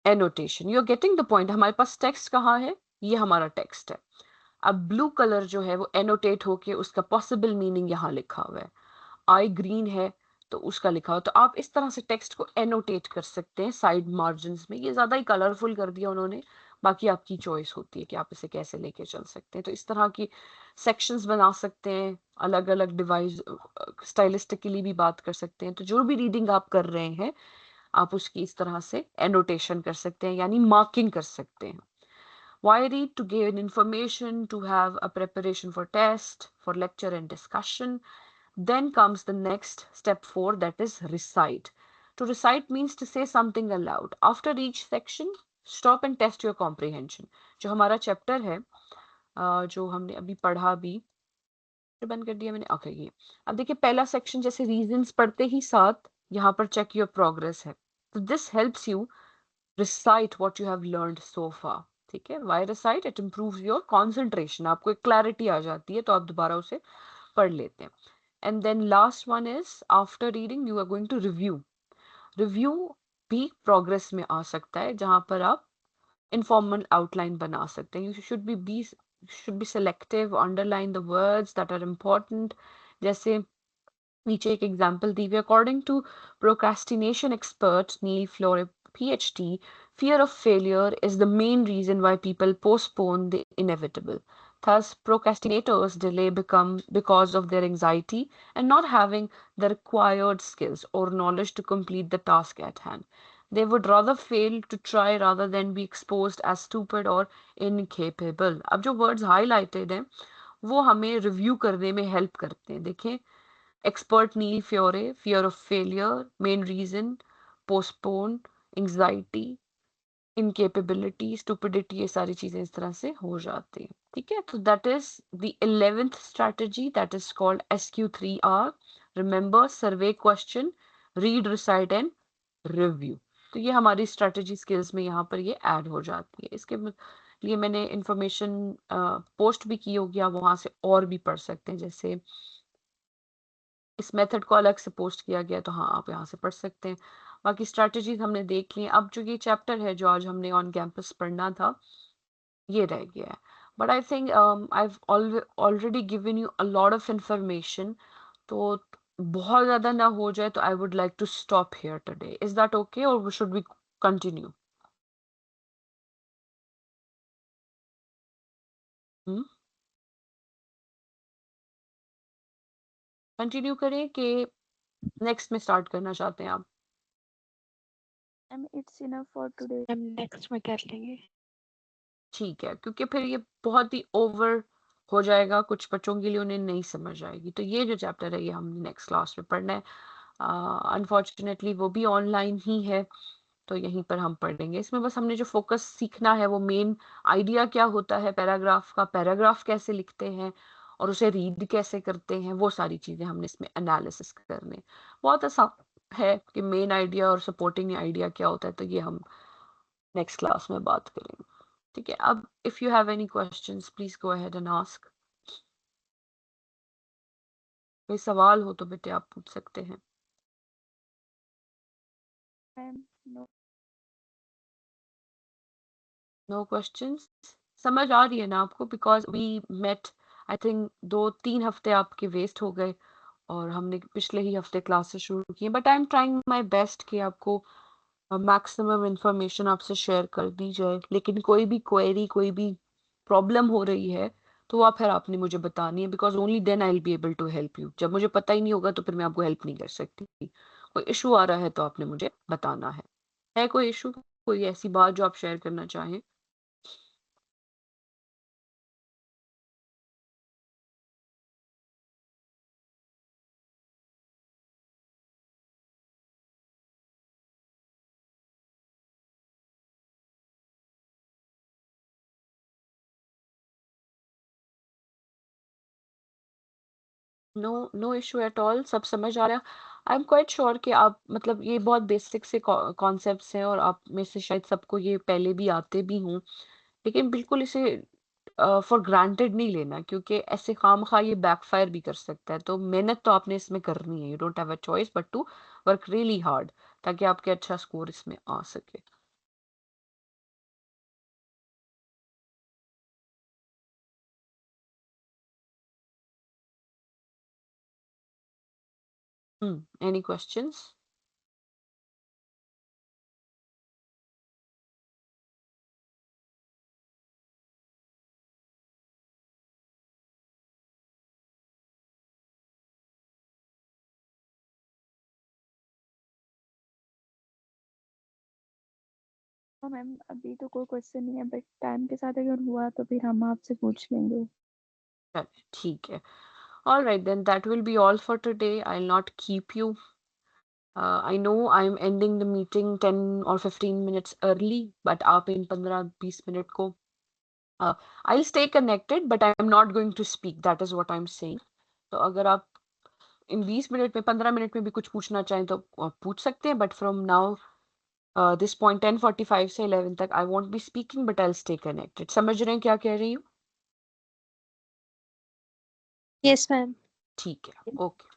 annotation. You are getting the point. हमारे पास टेक्स्ट कहाँ है? ये हमारा टेक्स्ट है. अब ब्लू कलर जो है वो एनोटेट होके उसका पॉसिबल मीनिंग यहाँ लिखा हुआ है. आई ग्रीन है तो उसका लिखा हो. तो आप इस तरह से टेक्स्ट को एनोटेट कर सकते हैं साइड मार्जिन्स में. ये ज्यादा ही कलरफुल कर दिया उन्होंने. बाकी आपकी चॉइस होती है कि आप इसे कैसे लेके चल सकते हैं. तो इस तरह की सेक्शंस बना सकते हैं. अलग अलग डिवाइस स्टाइलिस्टिकली भी बात कर सकते हैं. तो जो भी रीडिंग आप कर रहे हैं आप उसकी इस तरह से एनोटेशन कर सकते हैं, यानी मार्किंग कर सकते हैं. Why read? To gain information, to have a preparation for test, for lecture and discussion. Then comes the next step 4, that is recite. To recite means to say something aloud. After each section, stop and test your comprehension. जो हमारा chapter है, जो हमने अभी पढ़ा भी, बंद कर दिया मैंने. ओके ये अब देखिए पहला सेक्शन जैसे रीजंस पढ़ते ही साथ यहाँ पर चेक योर प्रोग्रेस है. तो this helps you recite what you have learned so far. ठीक है. Why recite? It improves your concentration. आपको एक clarity आ जाती है तो आप दोबारा उसे पढ़ लेते हैं. And then last one is after reading you are going to review. Review भी progress में आ सकता है जहां पर आप informal outline बना सकते हैं. You should be selective, underline the words that are important. जैसे नीचे एक एग्जाम्पल दी हुई. According to procrastination expert Neil Fiore PhD, fear of failure is the main reason why people postpone the inevitable. Thus, procrastinators delay become because of their anxiety and not having the required skills or knowledge to complete the task at hand. They would rather fail to try rather than be exposed as stupid or incapable. अब जो words highlighted हैं वो हमें review करने में help करते हैं. देखें expert Neil Fiore, fear of failure, main reason, postpone, anxiety, incapability, stupidity, ये सारी चीजें इस तरह से हो जाती हैं. ठीक है. तो that is the 11th strategy, that is called SQ3R. Remember, survey question, read, recite and review. तो ये हमारी strategy skills में यहाँ पर ये ऐड हो जाती है. इसके लिए मैंने information पोस्ट भी की होगी. आप वहां से और भी पढ़ सकते हैं. जैसे इस मेथड को अलग से पोस्ट किया गया तो हाँ आप यहाँ से पढ़ सकते हैं. बाकी स्ट्रैटेजीज हमने देख ली. अब जो ये चैप्टर है जो आज हमने ऑन कैंपस पढ़ना था ये रह गया है. But I think I already given you a lot of information. तो बहुत ज्यादा ना हो जाए तो I would like to stop here today. Is that okay और शुड वी कंटिन्यू? कंटिन्यू करें कि नेक्स्ट में स्टार्ट करना चाहते हैं आप? It's enough for today. हम नेक्स्ट में कर लेंगे. ठीक है. क्योंकि फिर ये बहुत ही ओवर हो जाएगा कुछ बच्चों के लिए, उन्हें नहीं समझ आएगी. तो ये जो चैप्टर है ये हमने नेक्स्ट क्लास में पढ़ना है. अनफॉर्चुनेटली वो भी ऑनलाइन ही है तो यहीं पर हम पढ़ेंगे. इसमें बस हमने जो फोकस सीखना है वो मेन आइडिया क्या होता है पैराग्राफ का, पैराग्राफ कैसे लिखते हैं और उसे रीड कैसे करते हैं, वो सारी चीजें हमने इसमें एनालिसिस करने. बहुत आसान है कि मेन आइडिया और सपोर्टिंग आइडिया क्या होता है. तो ये हम नेक्स्ट क्लास में बात करेंगे. ठीक है. अब if you have any questions please go ahead and ask. कोई सवाल हो तो बेटे आप पूछ सकते हैं. नो. No questions. समझ आ रही है ना आपको? Because we met I think 2-3 हफ्ते आपके वेस्ट हो गए और हमने पिछले ही हफ्ते क्लासेस शुरू की. But I am trying my best कि आपको मैक्सिमम इंफॉर्मेशन आपसे शेयर कर दी जाए. लेकिन कोई भी क्वेरी, कोई भी प्रॉब्लम हो रही है तो वो फिर आपने मुझे बतानी है. Because only then I will be able to help you. जब मुझे पता ही नहीं होगा तो फिर मैं आपको हेल्प नहीं कर सकती. कोई इशू आ रहा है तो आपने मुझे बताना है कोई इशू, कोई ऐसी बात जो आप शेयर करना चाहें? नो इशू एट ऑल, सब समझ आ रहा है। आई एम क्वाइट श्योर कि आप मतलब ये बहुत बेसिक से कॉन्सेप्ट्स हैं और आप में से शायद सबको ये पहले भी आते भी हों, लेकिन बिल्कुल इसे फॉर ग्रांटेड नहीं लेना, क्योंकि ऐसे खामखा ये बैकफायर भी कर सकता है। तो मेहनत तो आपने इसमें करनी है, you don't have a choice but to work really hard, ताकि आपके अच्छा स्कोर इसमें आ सके। Any questions? हाँ मैम, अभी तो कोई क्वेश्चन नहीं है, बट टाइम के साथ अगर हुआ तो फिर हम आपसे पूछ लेंगे। चलिए ठीक है। All right, then that will be all for today. I'll not keep you. I know I'm ending the meeting 10 or 15 minutes early, but आप इन 15-20 मिनट को I'll stay connected, but I'm not going to speak. That is what I'm saying. तो अगर आप इन 20 minute में 15 minute में भी कुछ पूछना चाहें तो पूछ सकते हैं, but from now this point 10:45 से 11 तक I won't be speaking, but I'll stay connected. समझ रहे हैं क्या कह रही हूँ? Yes, ma'am. ठीक है, okay.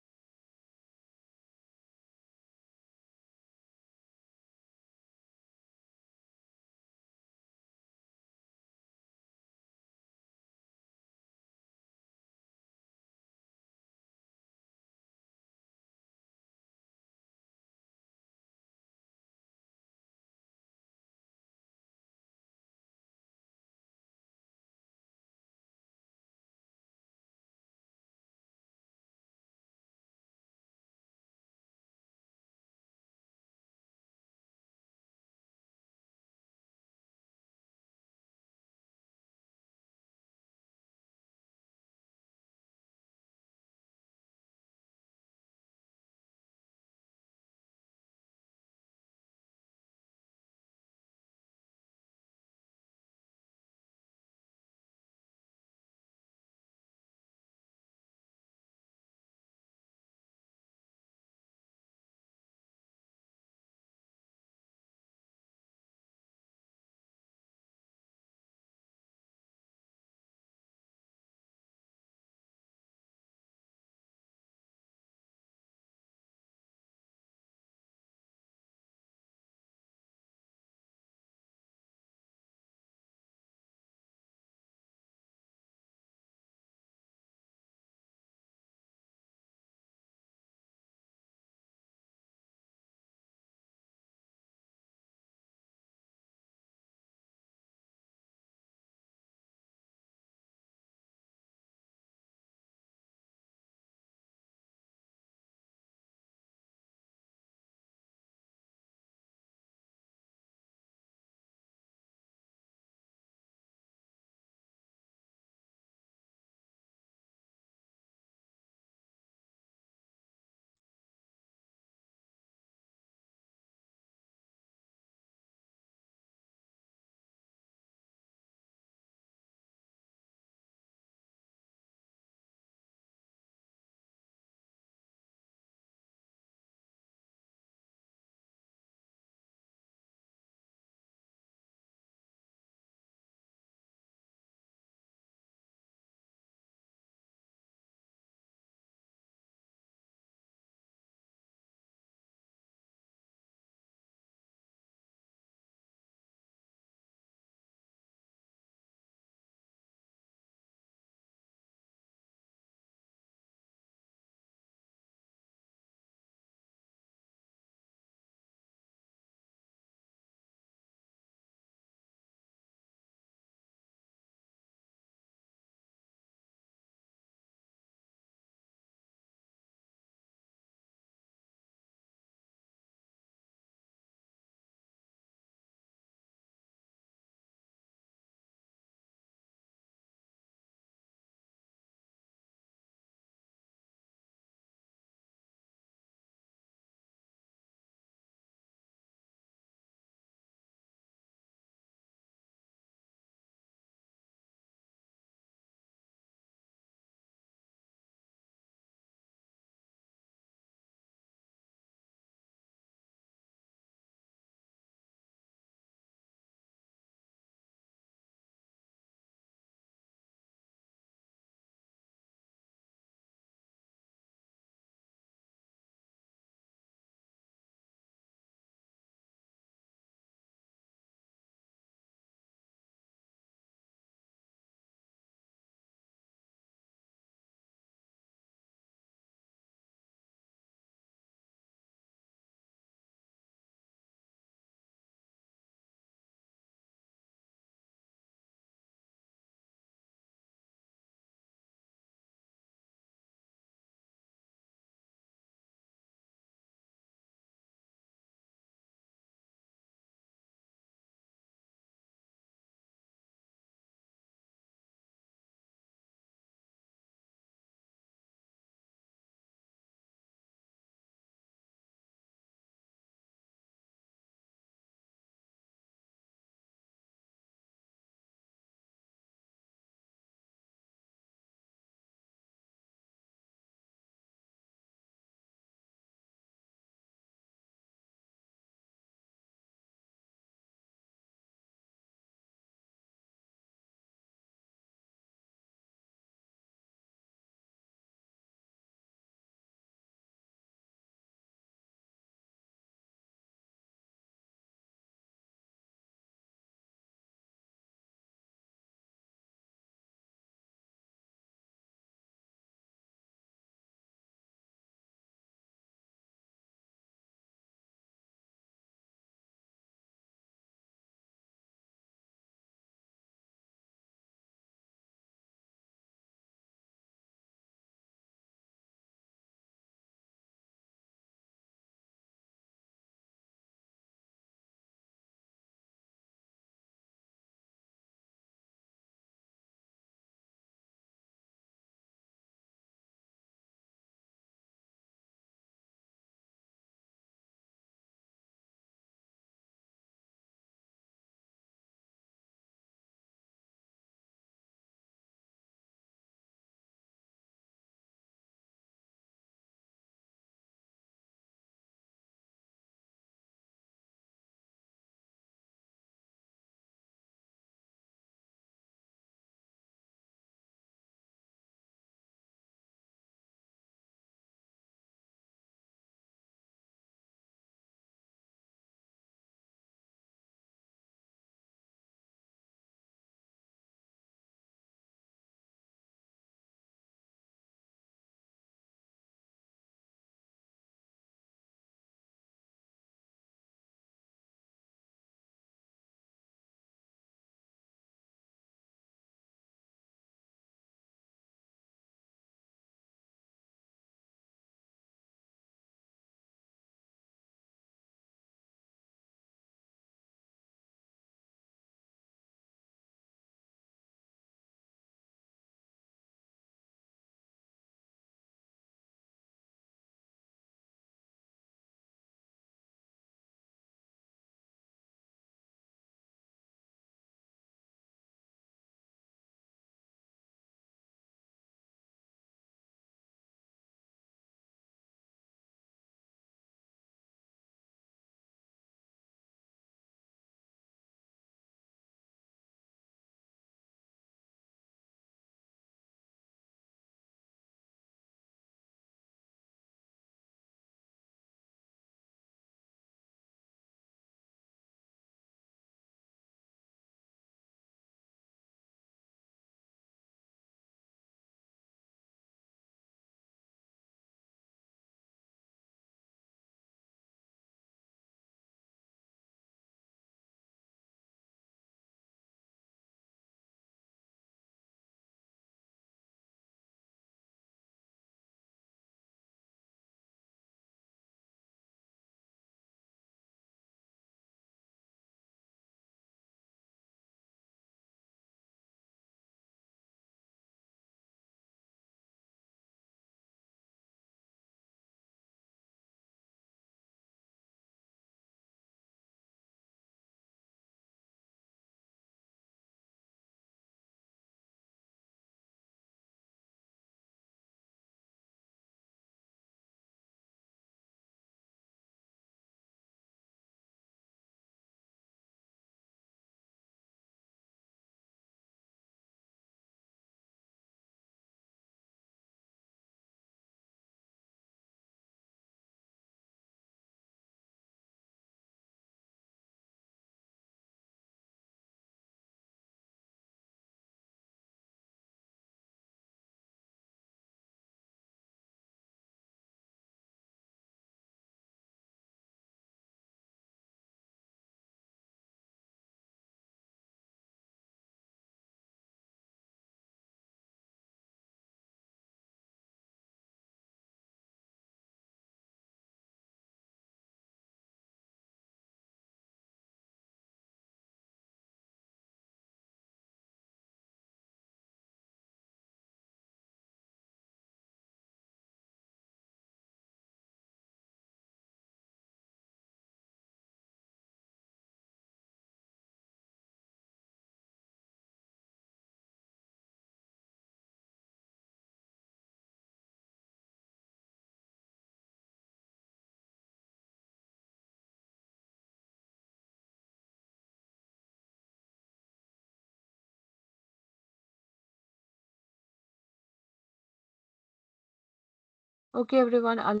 Okay, everyone. Allah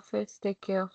Hafiz. Take care.